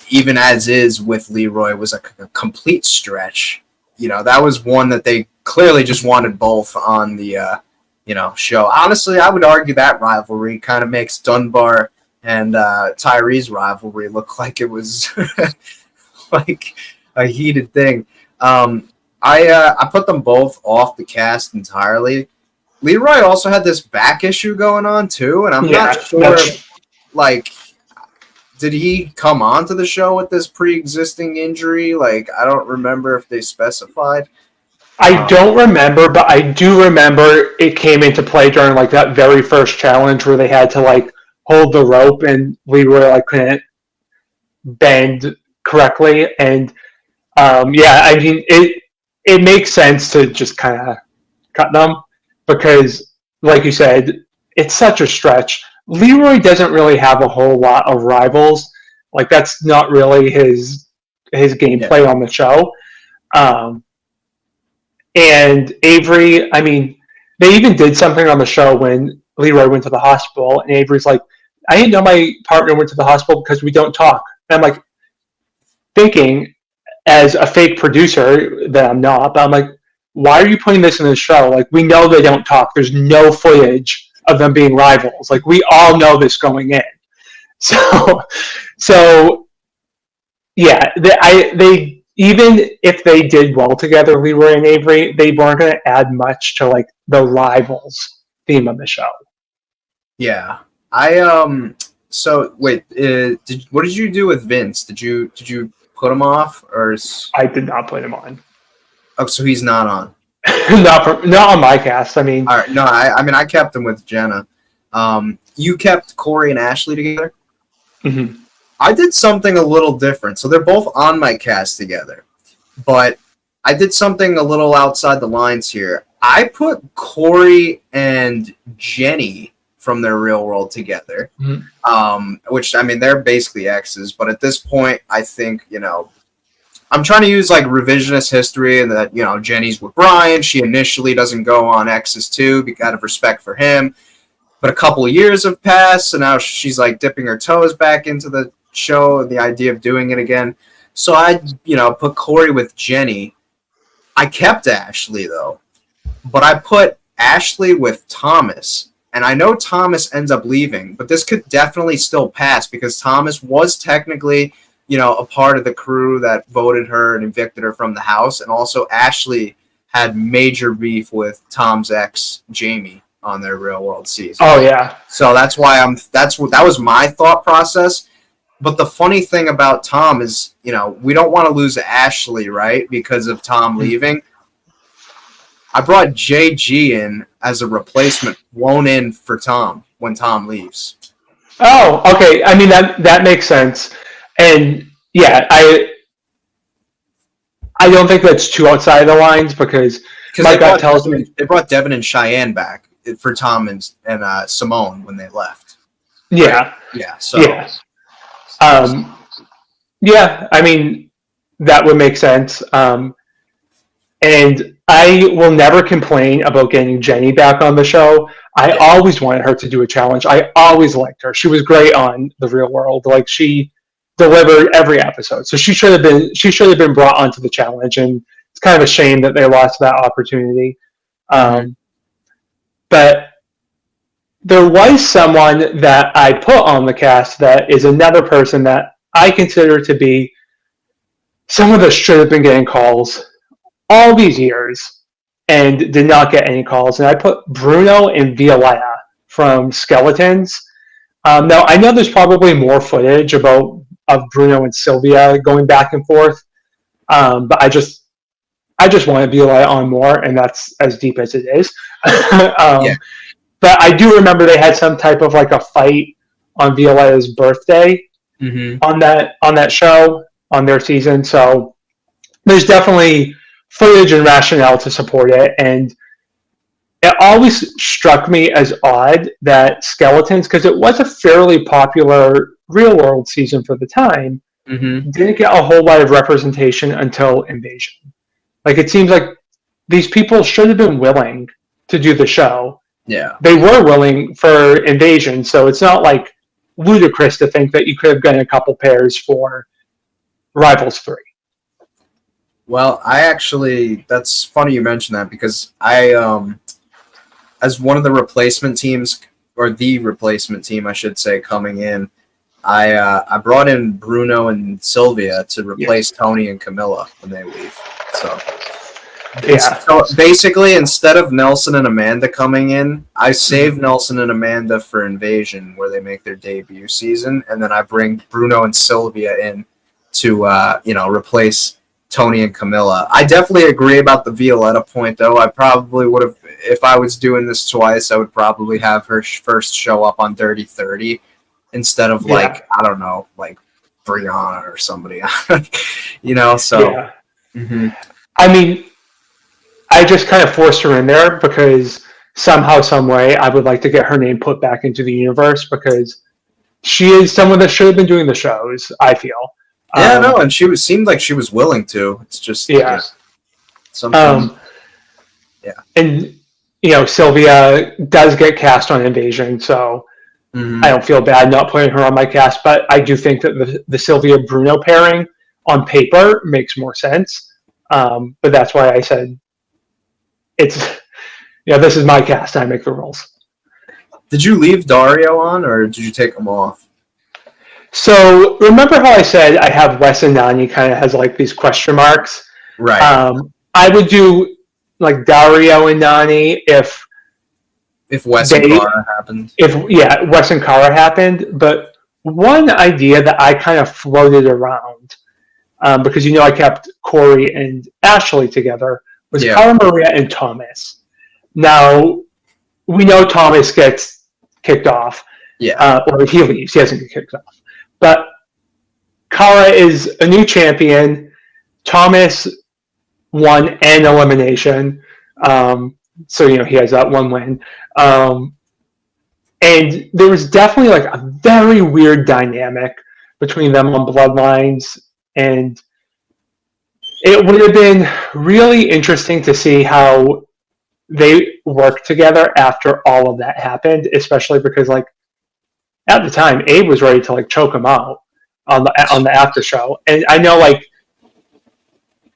even as is with Leroy, was a complete stretch. That was one that they clearly just wanted both on the, show. Honestly, I would argue that rivalry kind of makes Dunbar and Tyree's rivalry look like it was like a heated thing. I put them both off the cast entirely. Leroy also had this back issue going on too, and I'm not sure. Like, did he come onto the show with this pre-existing injury? Like, I don't remember if they specified. I don't remember, but I do remember it came into play during like that very first challenge where they had to like hold the rope and Leroy like couldn't bend correctly, and I mean it makes sense to just kind of cut them because, like you said, it's such a stretch. Leroy doesn't really have a whole lot of rivals. Like, that's not really his gameplay on the show. And Avery, I mean, they even did something on the show when Leroy went to the hospital, and Avery's like, I didn't know my partner went to the hospital because we don't talk. And I'm like, thinking as a fake producer that I'm not, but I'm like, why are you putting this in the show? Like, we know they don't talk. There's no footage of them being rivals. Like, we all know this going in. So yeah, they even if they did well together, Leroy and Avery, they weren't going to add much to like the rivals theme of the show. Yeah, So wait, what did you do with Vince? Did you put him off, or I did not put him on. Oh, so he's not on. not on my cast. I mean, all right, no, I mean I kept him with Jenna. You kept Corey and Ashley together. Mm-hmm. I did something a little different. So they're both on my cast together, but I did something a little outside the lines here. I put Corey and Jenny from their real world together, which, I mean, they're basically exes. But at this point, I think, I'm trying to use like revisionist history and that, Jenny's with Brian. She initially doesn't go on exes too, out of respect for him. But a couple of years have passed, so now she's like dipping her toes back into the show and the idea of doing it again. So I, put Corey with Jenny. I kept Ashley though, but I put Ashley with Thomas. And I know Thomas ends up leaving, but this could definitely still pass because Thomas was technically, a part of the crew that voted her and evicted her from the house. And also Ashley had major beef with Tom's ex, Jamie, on their real world season. Oh yeah. So that's why that was my thought process. But the funny thing about Tom is, we don't want to lose Ashley, right? Because of Tom leaving. I brought JG in as a replacement, flown in for Tom when Tom leaves. Oh, okay. I mean, that makes sense. And yeah, I don't think that's too outside the lines because my gut tells me they brought Devin and Cheyenne back for Tom and Simone when they left. Yeah. Right? Yeah. So. Yeah. Yeah, I mean, that would make sense. And I will never complain about getting Jenny back on the show. I always wanted her to do a challenge. I always liked her. She was great on The Real World. Like, she delivered every episode. So she should have been brought onto the challenge, and it's kind of a shame that they lost that opportunity. But there was someone that I put on the cast that is another person that I consider to be someone that should have been getting calls all these years and did not get any calls. And I put Bruno and Violetta from Skeletons. Now, I know there's probably more footage of Bruno and Sylvia going back and forth, but I just wanted Violetta on more, and that's as deep as it is. Yeah. But I do remember they had some type of like a fight on Violetta's birthday on that show, on their season. So there's definitely footage and rationale to support it. And it always struck me as odd that Skeletons, because it was a fairly popular real world season for the time, didn't get a whole lot of representation until Invasion. Like, it seems like these people should have been willing to do the show. Yeah. They were willing for Invasion, so it's not like ludicrous to think that you could have gotten a couple pairs for Rivals 3. Well, that's funny you mentioned that because I, as one of the replacement teams, or the replacement team, I should say, coming in, I brought in Bruno and Sylvia to replace Tony and Camilla when they leave. So. So basically, instead of Nelson and Amanda coming in, I save Nelson and Amanda for Invasion, where they make their debut season, and then I bring Bruno and Sylvia in to replace Tony and Camilla. I definitely agree about the Violetta point, though. I probably would have, if I was doing this twice, I would probably have her first show up on Dirty 30 instead of like Brianna or somebody, So. Yeah. I mean, I just kind of forced her in there because somehow, some way, I would like to get her name put back into the universe because she is someone that should have been doing the shows, I feel. Yeah, and seemed like she was willing to. It's just something. And Sylvia does get cast on Invasion, so I don't feel bad not putting her on my cast. But I do think that the Sylvia Bruno pairing on paper makes more sense. But that's why I said it's this is my cast. I make the rules. Did you leave Dario on, or did you take him off? So remember how I said I have Wes and Nani kind of has like these question marks? Right. I would do like Dario and Nani if Wes and Kara happened. Wes and Kara happened. But one idea that I kind of floated around, because I kept Corey and Ashley together, was Cara Maria and Thomas. Now, we know Thomas gets kicked off. Or he leaves. He doesn't get kicked off. But Cara is a new champion. Thomas won an elimination. So, he has that one win. And there was definitely like a very weird dynamic between them on Bloodlines. And it would have been really interesting to see how they worked together after all of that happened, especially because like at the time Abe was ready to like choke him out on the after show. And I know like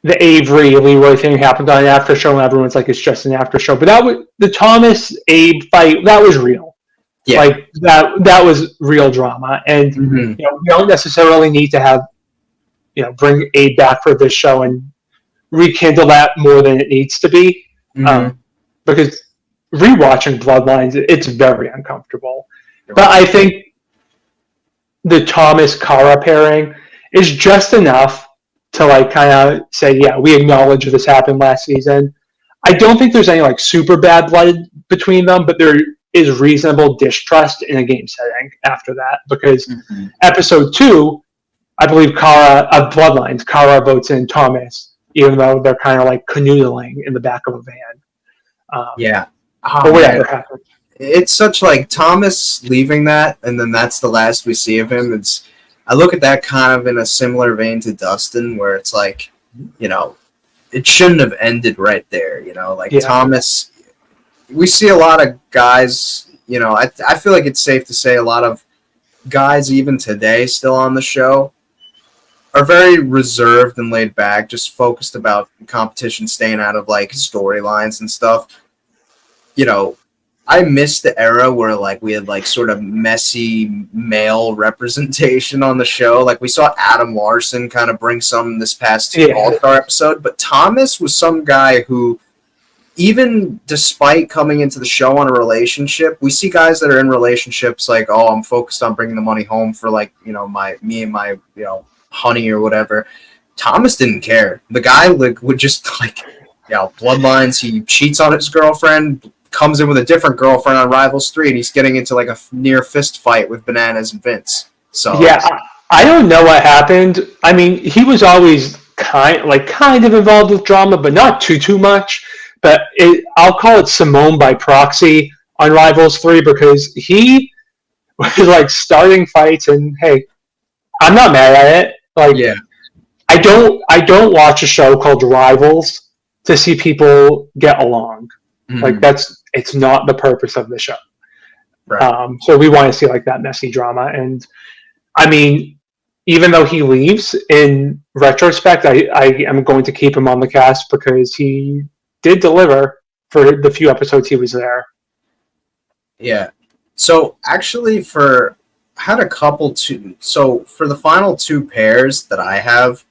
the Avery Leroy thing happened on an after show and everyone's like it's just an after show. But that was the Thomas Abe fight, that was real. Yeah. Like that was real drama. And we don't necessarily need to have bring Abe back for this show and rekindle that more than it needs to be. Because rewatching Bloodlines, it's very uncomfortable. But I think the Thomas-Kara pairing is just enough to like kind of say, yeah, we acknowledge this happened last season. I don't think there's any like super bad blood between them, but there is reasonable distrust in a game setting after that. Because episode 2, I believe Bloodlines, Kara votes in Thomas, even though they're kind of like canoodling in the back of a van. But whatever happened. It's such like Thomas leaving that, and then that's the last we see of him. I look at that kind of in a similar vein to Dustin, where it's like, it shouldn't have ended right there. Thomas, we see a lot of guys. I feel like it's safe to say a lot of guys even today still on the show are very reserved and laid back, just focused about competition, staying out of like storylines and stuff. I miss the era where like we had like sort of messy male representation on the show. Like we saw Adam Larson kind of bring some this past All-Star episode, but Thomas was some guy who, even despite coming into the show on a relationship, we see guys that are in relationships like, oh, I'm focused on bringing the money home for like, me and my, honey or whatever. Thomas didn't care. The guy like would just like, Bloodlines. He cheats on his girlfriend, comes in with a different girlfriend on Rivals 3, and he's getting into like a near fist fight with Bananas and Vince. So I don't know what happened. I mean, he was always kind of involved with drama, but not too much. But I'll call it Simone by proxy on Rivals 3 because he was like starting fights, and hey, I'm not mad at it. Like, I don't watch a show called Rivals to see people get along. Like it's not the purpose of the show. Right. So we want to see like that messy drama. And I mean, even though he leaves, in retrospect, I am going to keep him on the cast because he did deliver for the few episodes he was there. Yeah. So actually for the final 2 pairs that I have,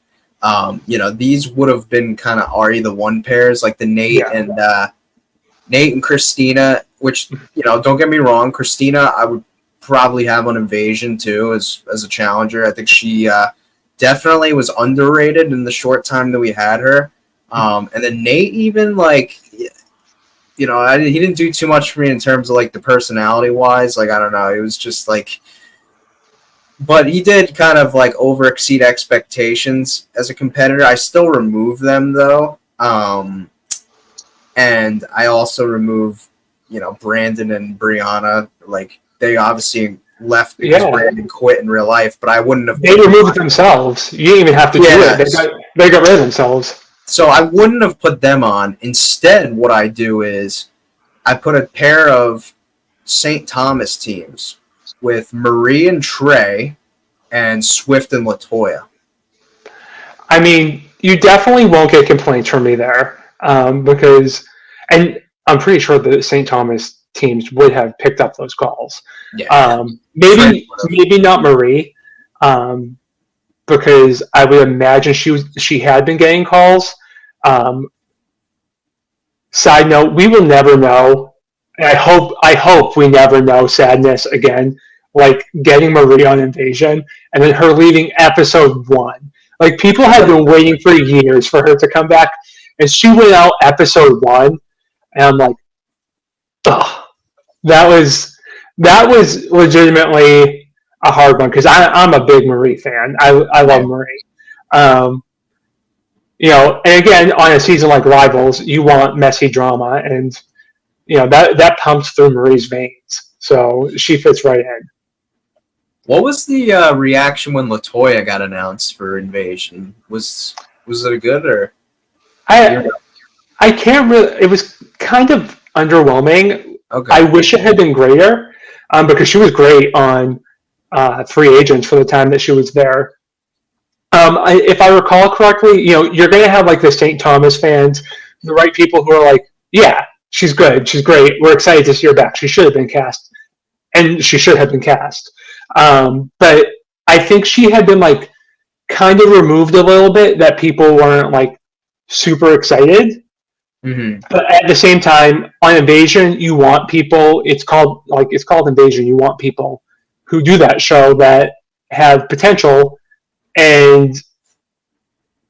these would have been kind of Ari the one pairs, like the Nate and Christina, which, don't get me wrong, Christina, I would probably have on Invasion too as a challenger. I think she definitely was underrated in the short time that we had her. And then Nate, even like, he didn't do too much for me in terms of like the personality wise. Like, I don't know. It was just like, but he did kind of like over exceed expectations as a competitor. I still remove them though. And I also remove, Brandon and Brianna. Like, they obviously left because Brandon quit in real life, but I wouldn't have. They removed themselves. You didn't even have to do it. They got rid of themselves. So I wouldn't have put them on. Instead, what I do is I put a pair of St. Thomas teams with Marie and Trey and Swift and Latoya. I mean, you definitely won't get complaints from me there because, and I'm pretty sure the St. Thomas teams would have picked up those calls. Yeah. Maybe not Marie, because I would imagine she had been getting calls. Side note: we will never know. I hope we never know sadness again. Like getting Marie on Invasion and then her leaving episode 1. Like people have been waiting for years for her to come back, and she went out episode 1, and I'm like, ugh. That was legitimately a hard one because I'm a big Marie fan. I love Marie. And again, on a season like Rivals, you want messy drama, and that pumps through Marie's veins. So she fits right in. What was the reaction when Latoya got announced for Invasion? Was it good or? I can't really. It was kind of underwhelming. Okay. I wish it had been greater, because she was great on Free Agents for the time that she was there. If I recall correctly, you're going to have like the St. Thomas fans, the right people who are like, yeah, she's good, she's great, we're excited to see her back. She should have been cast, and she should have been cast. But I think she had been like kind of removed a little bit, that people weren't like super excited. Mm-hmm. But at the same time, on Invasion, you want people. It's called Invasion. You want people who do that show that have potential and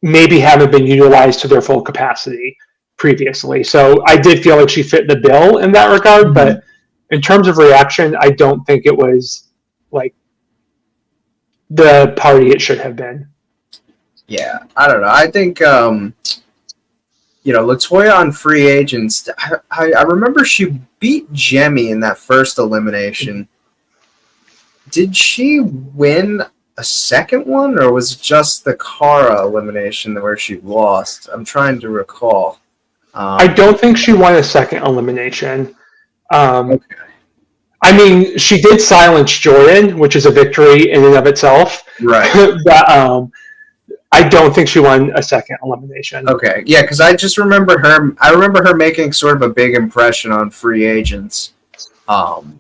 maybe haven't been utilized to their full capacity previously. So I did feel like she fit the bill in that regard. Mm-hmm. But in terms of reaction, I don't think it was like the party it should have been. Yeah, I don't know. I think Latoya on Free Agents, I remember she beat Jemmy in that first elimination. Did she win a second one, or was it just the Cara elimination where she lost? I'm trying to recall. I don't think she won a second elimination. Okay. I mean, she did silence Jordan, which is a victory in and of itself. Right. But I don't think she won a second elimination. Okay, yeah, because I just remember her. I remember her making sort of a big impression on Free Agents, and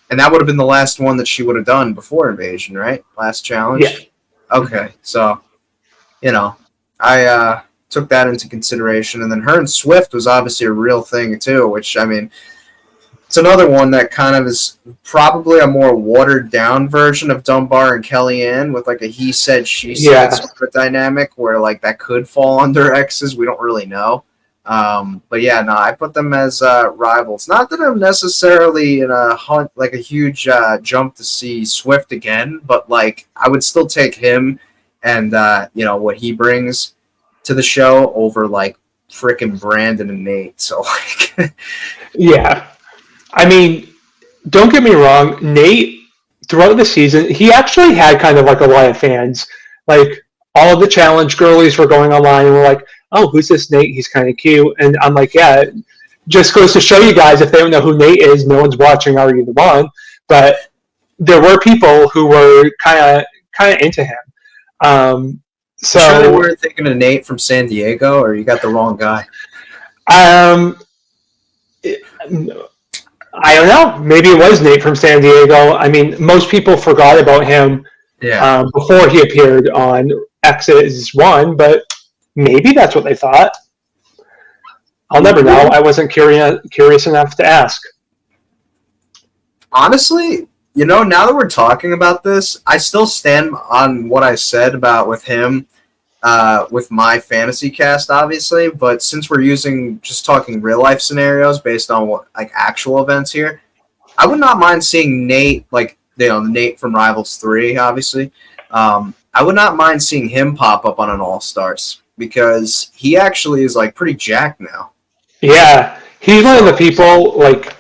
that would have been the last one that she would have done before Invasion, right? Last challenge. Yeah. Okay, so I took that into consideration, and then her and Swift was obviously a real thing too. Which, I mean, it's another one that kind of is probably a more watered down version of Dunbar and Kellyanne, with like a he said, she said sort of dynamic where like that could fall under X's. We don't really know. But yeah, no, I put them as rivals. Not that I'm necessarily in a hunt, like a huge jump to see Swift again, but like I would still take him and what he brings to the show over like frickin' Brandon and Nate. So like, yeah. I mean, don't get me wrong, Nate, throughout the season, he actually had kind of like a lot of fans. Like, all of the challenge girlies were going online and were like, oh, who's this Nate? He's kind of cute. And I'm like, yeah, just goes to show you guys, if they don't know who Nate is, no one's watching Are You the One? But there were people who were kind of into him. So sure they weren't thinking of Nate from San Diego, or you got the wrong guy? I don't know. Maybe it was Nate from San Diego. I mean, most people forgot about him before he appeared on X's One, but maybe that's what they thought. I'll never know. I wasn't curious enough to ask. Honestly, now that we're talking about this, I still stand on what I said about with him, with my fantasy cast, obviously. But since we're just talking real life scenarios based on what like actual events here, I would not mind seeing Nate, like Nate from Rivals 3, obviously. I would not mind seeing him pop up on an All Stars, because he actually is like pretty jacked now. Yeah, he's one of the people, like,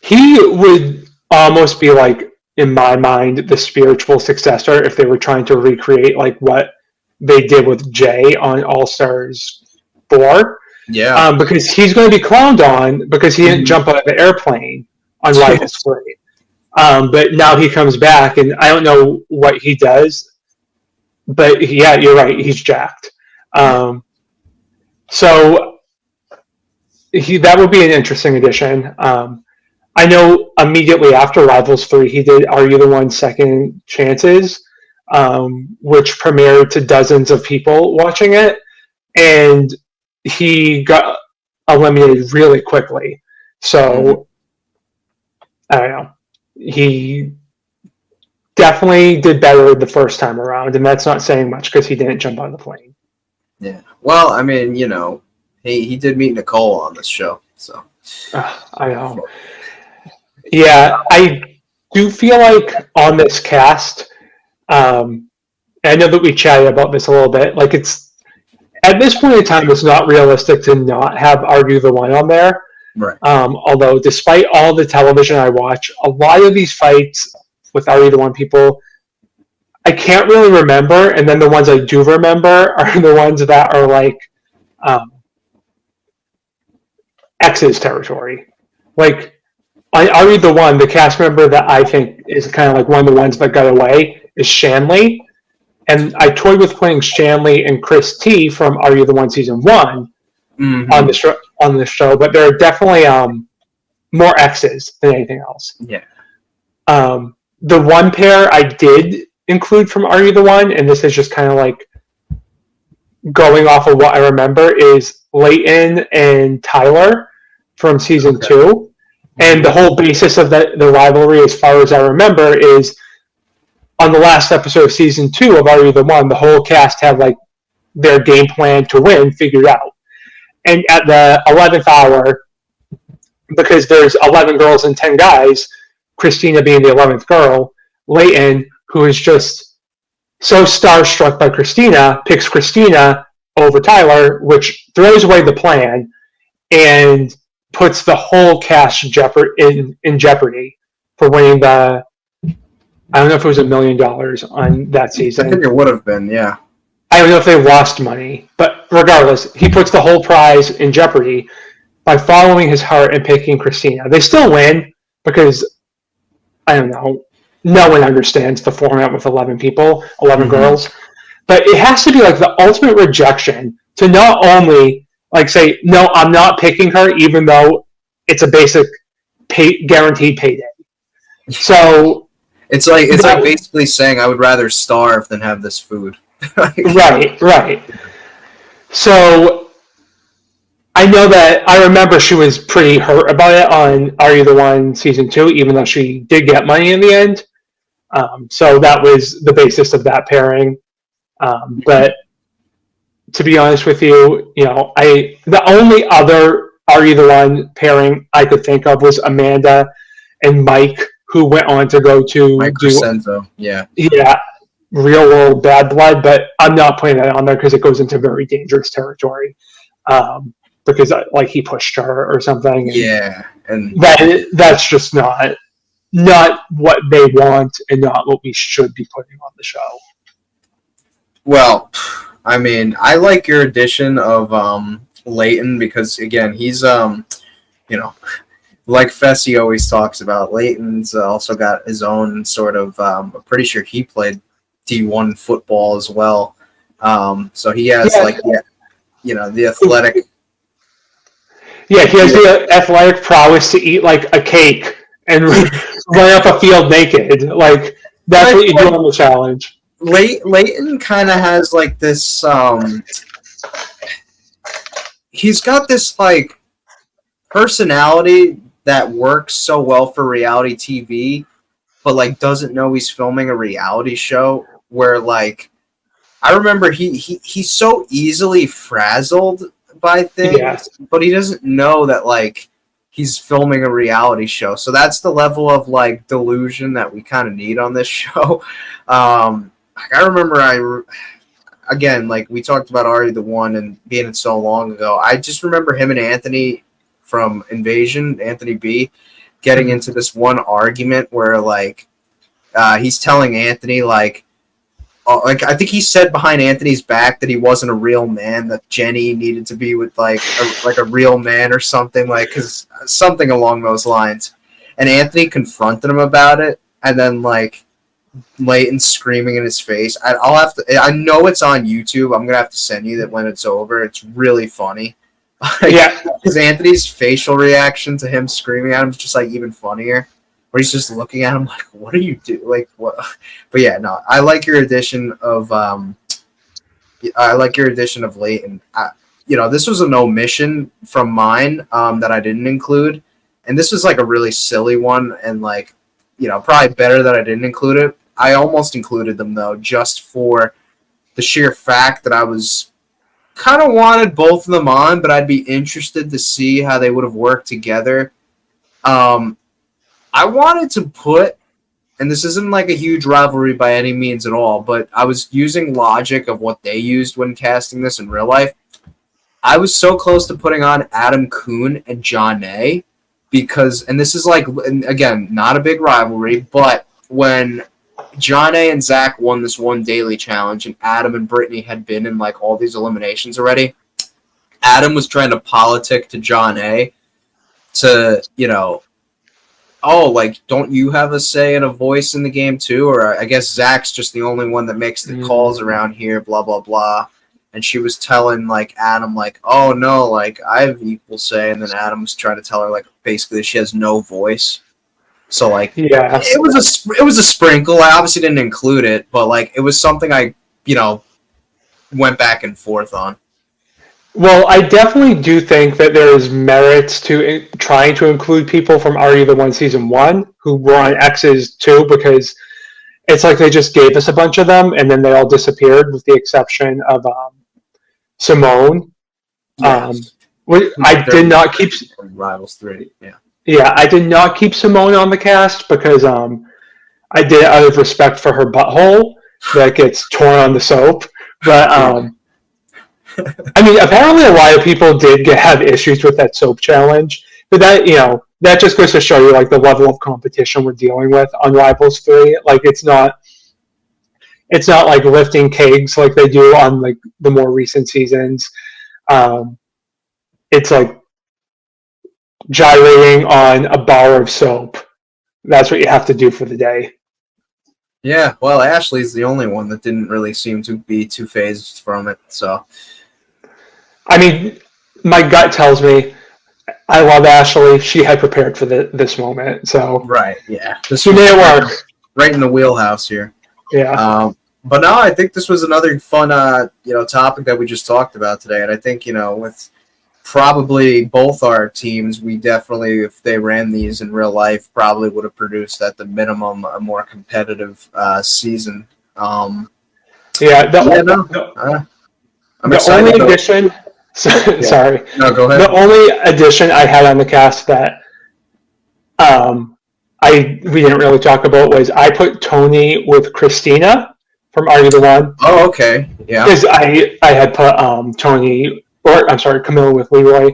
he would almost be like, in my mind, the spiritual successor if they were trying to recreate like what they did with Jay on All Stars 4. Yeah. Because he's going to be clowned on because he didn't jump out of the airplane on Rivals 3. But now he comes back, and I don't know what he does. But yeah, you're right. He's jacked. So that would be an interesting addition. I know immediately after Rivals 3, he did Are You the One? Second Chances, which premiered to dozens of people watching it. And he got eliminated really quickly. So, I don't know. He definitely did better the first time around, and that's not saying much because he didn't jump on the plane. Yeah. Well, I mean, he did meet Nicole on this show, so. I know. Yeah, I do feel like on this cast, I know that we chatted about this a little bit, like it's, at this point in time, it's not realistic to not have Argue the One on there. Right. Although, despite all the television I watch, a lot of these fights with Argue the One people, I can't really remember, and then the ones I do remember are the ones that are like X's territory. Like, on Argue the One, the cast member that I think is kind of like one of the ones that got away is Shanley. And I toyed with playing Shanley and Chris T from Are You the One Season 1 on the show, but there are definitely more X's than anything else. Yeah. The one pair I did include from Are You the One, and this is just kind of like going off of what I remember, is Leighton and Tyler from Season 2. And the whole basis of the rivalry, as far as I remember, is on the last episode of Season 2 of Are You the One, the whole cast had like their game plan to win figured out. And at the 11th hour, because there's 11 girls and 10 guys, Christina being the 11th girl, Leighton, who is just so starstruck by Christina, picks Christina over Tyler, which throws away the plan and puts the whole cast in jeopardy for winning the, I don't know if it was $1 million on that season. I think it would have been, yeah. I don't know if they lost money, but regardless, he puts the whole prize in jeopardy by following his heart and picking Christina. They still win because, I don't know, no one understands the format with 11 people, 11 girls. But it has to be like the ultimate rejection to not only like say, no, I'm not picking her, even though it's a basic guaranteed payday. So it's like basically saying I would rather starve than have this food. Right. So I know that I remember she was pretty hurt about it on Are You the One Season 2, even though she did get money in the end. So that was the basis of that pairing. But to be honest with you, the only other Are You the One pairing I could think of was Amanda and Mike, who went on to go to Mike Crescenzo, yeah, Real World Bad Blood, but I'm not putting that on there because it goes into very dangerous territory. Because like he pushed her or something. And that's just not what they want and not what we should be putting on the show. Well, I mean, I like your addition of Leighton because again, he's like Fessy always talks about. Leighton's also got his own sort of. I'm pretty sure he played D1 football as well. So he has the athletic. Yeah, he has the athletic prowess to eat like a cake and run up a field naked. Like that's what you do on the challenge. Leighton kind of has like this. He's got this like personality that works so well for reality TV, but like doesn't know he's filming a reality show. Where like, I remember he's so easily frazzled by things, but he doesn't know that like he's filming a reality show. So that's the level of like delusion that we kind of need on this show. I remember again, like we talked about Are You the One and being it so long ago. I just remember him and Anthony from Invasion, Anthony B, getting into this one argument where like he's telling Anthony like, like I think he said behind Anthony's back that he wasn't a real man, that Jenny needed to be with like a real man or something, like, cause something along those lines. And Anthony confronted him about it, and then like Leighton screaming in his face. I'll have to. I know it's on YouTube. I'm gonna have to send you that when it's over. It's really funny. Yeah, because Anthony's facial reaction to him screaming at him is just like even funnier. Where he's just looking at him like, "What are you doing?" Like what? But yeah, no, I like your addition of Leighton. This was an omission from mine that I didn't include, and this was like a really silly one, and like, probably better that I didn't include it. I almost included them though, just for the sheer fact that I was kind of wanted both of them on, but I'd be interested to see how they would have worked together. I wanted to put, and this isn't like a huge rivalry by any means at all, but I was using logic of what they used when casting this in real life. I was so close to putting on Adam Kuhn and John A. because, and this is like, again, not a big rivalry, but when John A. and Zach won this one daily challenge, and Adam and Brittany had been in like all these eliminations already, Adam was trying to politic to John A. to, oh, like, don't you have a say and a voice in the game too? Or I guess Zach's just the only one that makes the calls around here, blah, blah, blah. And she was telling, like, Adam, like, oh, no, like, I have equal say. And then Adam was trying to tell her, like, basically that she has no voice. So, like, yeah, it was a sprinkle. I obviously didn't include it, but, like, it was something I, went back and forth on. Well, I definitely do think that there is merits to trying to include people from Are the One Season 1 who were on X's too, because it's like they just gave us a bunch of them and then they all disappeared with the exception of Simone. Yes. I did not keep Rivals 3, yeah. Yeah, I did not keep Simone on the cast because I did it out of respect for her butthole that gets torn on the soap. But I mean, apparently a lot of people did have issues with that soap challenge, but that just goes to show you like the level of competition we're dealing with on Rivals 3. Like it's not like lifting kegs like they do on like the more recent seasons. It's like gyrating on a bar of soap. That's what you have to do for the day. Yeah, well, Ashley's the only one that didn't really seem to be too phased from it, so. I mean, my gut tells me I love Ashley. She had prepared for this moment, so. Right, yeah. She made it work. Right in the wheelhouse here. Yeah. But no, I think this was another fun, topic that we just talked about today, and I think, with probably both our teams, we definitely, if they ran these in real life, probably would have produced at the minimum a more competitive season. I'm The only addition. Sorry. No, go ahead. The only addition I had on the cast that we didn't really talk about was I put Tony with Christina from Are You the One? Oh, okay. Yeah. Because I had put Camilla with Leroy.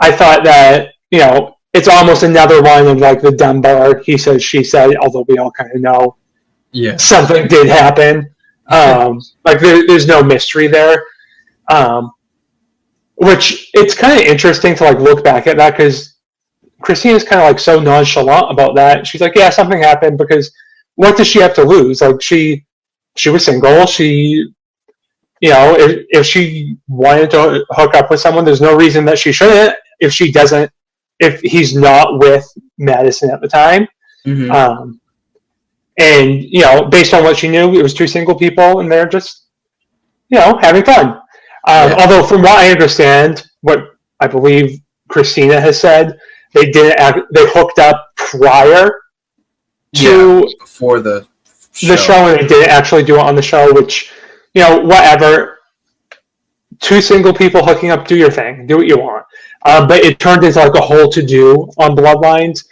I thought that, it's almost another one of like the Dunbar, he said, she said, although we all kind of know something did happen. Like there's no mystery there. Which it's kind of interesting to like look back at that because Christina's kind of like so nonchalant about that. She's like, yeah, something happened because what does she have to lose? Like she was single. She, if she wanted to hook up with someone, there's no reason that she shouldn't. If he's not with Madison at the time. Mm-hmm. And based on what she knew, it was two single people, and they're just, having fun. Although, from what I understand, what I believe Christina has said, they hooked up prior to before the show, and they didn't actually do it on the show. Which, whatever. Two single people hooking up, do your thing, do what you want. But it turned into like a whole to-do on Bloodlines.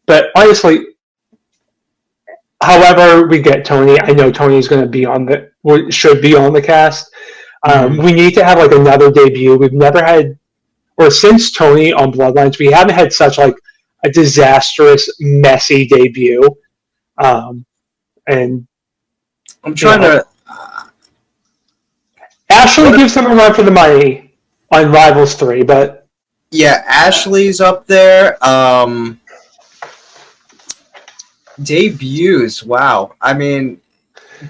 But honestly, however we get Tony, I know Tony's going to be should be on the cast. We need to have like another debut. We've never had, or since Tony on Bloodlines, we haven't had such like a disastrous, messy debut. And I'm trying to. Ashley gives them a run for the money on Rivals 3, but yeah, Ashley's up there. Debuts. Wow. I mean,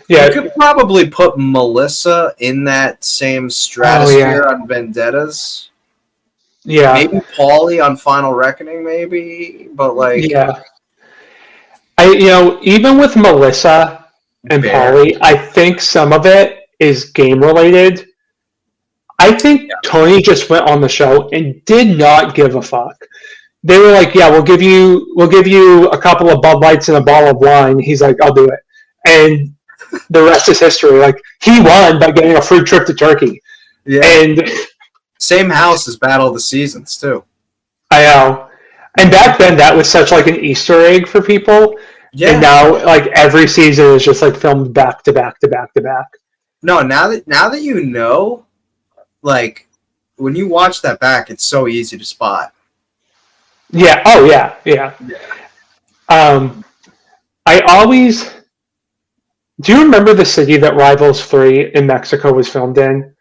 yeah. you could probably put Melissa in that same stratosphere on Vendettas. Yeah. Maybe Paulie on Final Reckoning, maybe, but like, yeah. Even with Melissa and Bear. Paulie, I think some of it is game related. I think Tony just went on the show and did not give a fuck. They were like, "Yeah, we'll give you a couple of Bud Lights and a bottle of wine." He's like, "I'll do it," and the rest is history. Like he won by getting a free trip to Turkey. Yeah. And same house as Battle of the Seasons too. I know. And back then, that was such like an Easter egg for people. Yeah. And now, like every season is just like filmed back to back to back to back. No, now that you know, like when you watch that back, it's so easy to spot. Yeah. Oh yeah. Yeah. I always. Do you remember the city that Rivals 3 in Mexico was filmed in?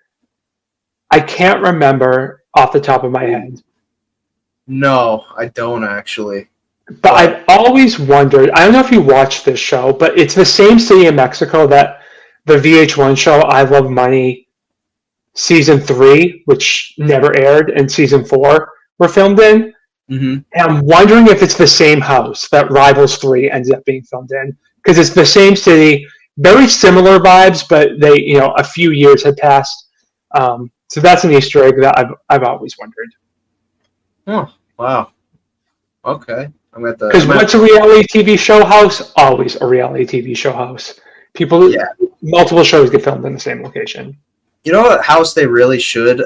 I can't remember off the top of my head. No, I don't actually. But I've always wondered, I don't know if you watched this show, but it's the same city in Mexico that the VH1 show I Love Money season 3, which never aired, and season 4 were filmed in. Mm-hmm. And I'm wondering if it's the same house that Rivals 3 ended up being filmed in. Because it's the same city, very similar vibes, but they, a few years had passed. So that's an Easter egg that I've always wondered. Oh, wow. Okay. Because what's a reality TV show house? Always a reality TV show house. Multiple shows get filmed in the same location. You know what house they really should,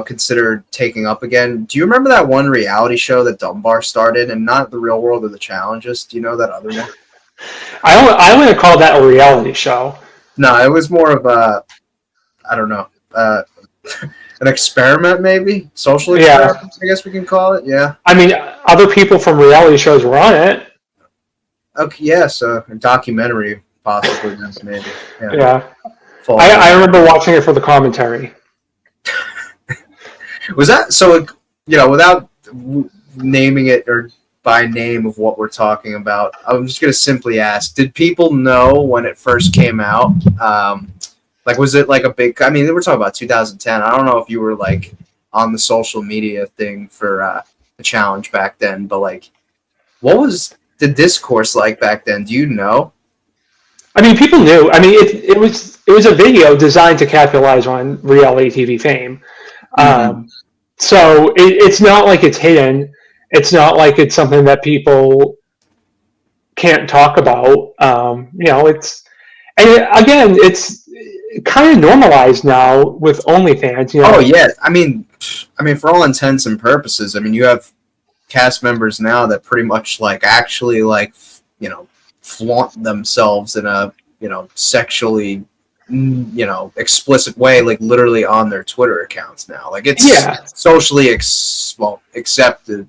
consider taking up again? Do you remember that one reality show that Dunbar started, and not The Real World or The Challenges? Do you know that other one? I wouldn't call that a reality show. No, it was more of a, I don't know, an experiment, maybe? Social experiment, I guess we can call it, yeah. I mean, other people from reality shows were on it. Okay, yes, a documentary, possibly, maybe. Yeah. I remember watching it for the commentary. Was that, so, without naming it or by name of what we're talking about, I'm just going to simply ask, did people know when it first came out? Was it like a big, I mean, we're talking about 2010. I don't know if you were like on the social media thing for the challenge back then, but like, what was the discourse like back then? Do you know? I mean, people knew. I mean, it was a video designed to capitalize on reality TV fame. Mm-hmm. So it's not like it's hidden. It's not like it's something that people can't talk about. It's, and again, it's kind of normalized now with OnlyFans. Oh yeah, I mean, for all intents and purposes, I mean, you have cast members now that pretty much like actually like flaunt themselves in a sexually explicit way, like literally on their Twitter accounts now. Like it's socially accepted.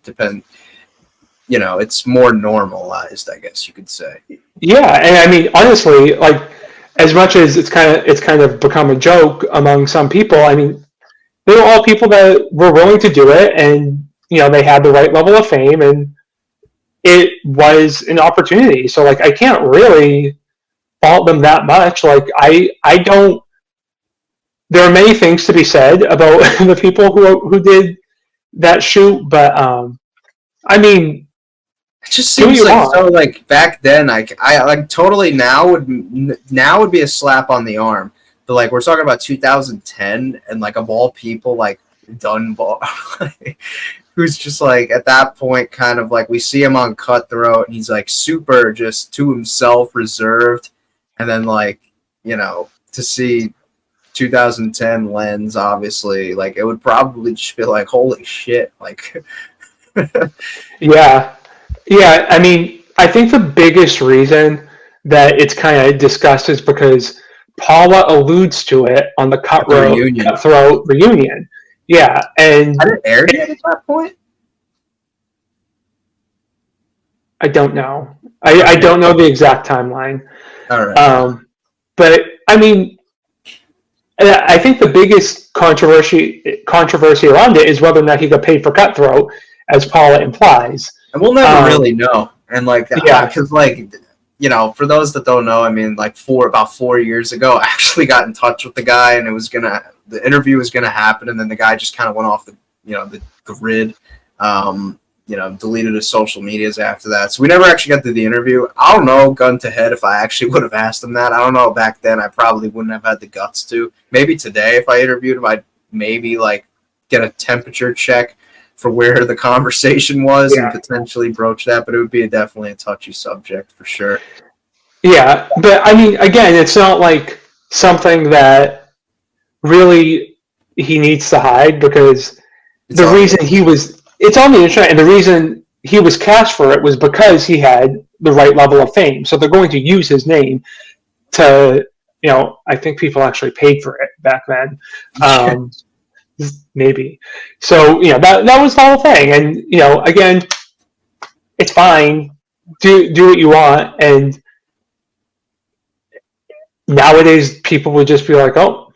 It's more normalized, I guess you could say. Yeah, and I mean honestly, like as much as it's kind of become a joke among some people, I mean they were all people that were willing to do it, and they had the right level of fame, and it was an opportunity. So like I can't really fault them that much. Like I don't. There are many things to be said about the people who did that shoot, but I mean, it just seems like so. Like back then, I like totally now would be a slap on the arm. But like we're talking about 2010, and like of all people, like Dunbar, who's just like at that point, kind of like we see him on Cutthroat, and he's like super just to himself, reserved. And then, like, to see 2010 Lens, obviously, like, it would probably just be like, holy shit, like. Yeah. I mean, I think the biggest reason that it's kind of discussed is because Paula alludes to it on the Cutthroat reunion. Yeah, and had it aired yet at that point? I don't know. I don't know the exact timeline. All right. But I mean, I think the biggest controversy around it is whether or not he got paid for Cutthroat, as Paula implies. And we'll never really know. And like, Yeah. because like, you know, for those that don't know, I mean, like about 4 years ago, I actually got in touch with the guy, and the interview was gonna happen, and then the guy just kind of went off the grid. You know, deleted his social medias after that. So we never actually got to the interview. I don't know, gun to head, if I actually would have asked him that. I don't know. Back then, I probably wouldn't have had the guts to. Maybe today, if I interviewed him, I'd maybe like get a temperature check for where the conversation was and potentially broach that. But it would be definitely a touchy subject for sure. Yeah, but I mean, again, it's not like something that really he needs to hide, because it's on the internet, and the reason he was cast for it was because he had the right level of fame. So they're going to use his name to, I think people actually paid for it back then. Maybe. So, that was the whole thing. And, again, it's fine. Do what you want. And nowadays people would just be like, oh,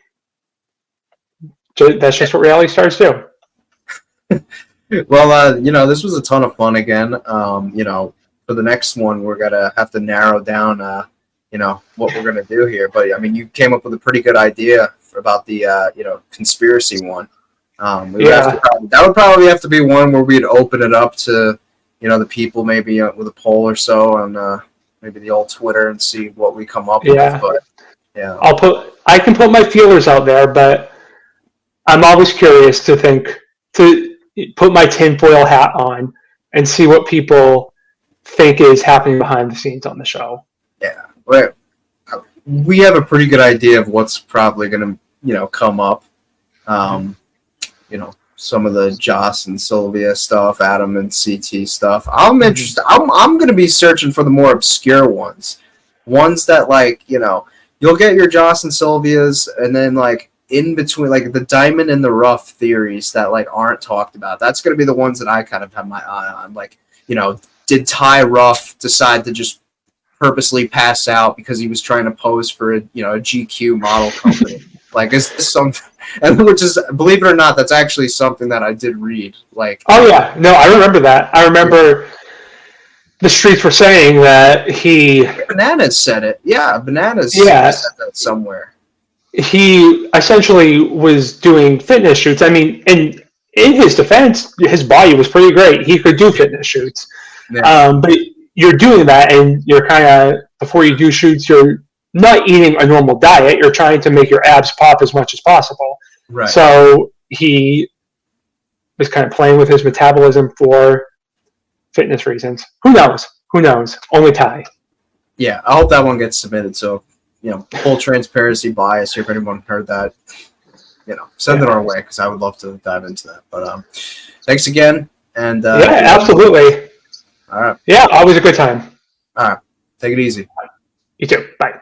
that's just what reality stars do. Well, this was a ton of fun again. For the next one, we're going to have to narrow down, what we're going to do here. But, I mean, you came up with a pretty good idea about the, conspiracy one. That would probably have to be one where we'd open it up to, the people, maybe with a poll or so on maybe the old Twitter, and see what we come up with. But, yeah. I can put my feelers out there, but I'm always curious to put my tinfoil hat on and see what people think is happening behind the scenes on the show. Yeah, we have a pretty good idea of what's probably going to, come up. Some of the Joss and Sylvia stuff, Adam and CT stuff. I'm interested. I'm going to be searching for the more obscure ones that, like, you'll get your Joss and Sylvias, and then like in between, like the diamond in the rough theories that like aren't talked about. That's going to be the ones that I kind of have my eye on. Like, did Ty Ruff decide to just purposely pass out because he was trying to pose for a GQ model company? Like, is this something? And which is, believe it or not, that's actually something that I did read. Like, oh yeah, no, I remember that. I remember the streets were saying that Bananas said it. Yeah, Bananas said that somewhere. He essentially was doing fitness shoots. I mean, in his defense, his body was pretty great. He could do fitness shoots. Yeah. But you're doing that, and you're kind of, before you do shoots, you're not eating a normal diet. You're trying to make your abs pop as much as possible. Right. So he was kind of playing with his metabolism for fitness reasons. Who knows? Only Ty. Yeah, I hope that one gets submitted. So, full transparency bias here. If anyone heard that, send it our way, because I would love to dive into that. But thanks again. And absolutely. All right. Yeah, always a good time. All right. Take it easy. You too. Bye.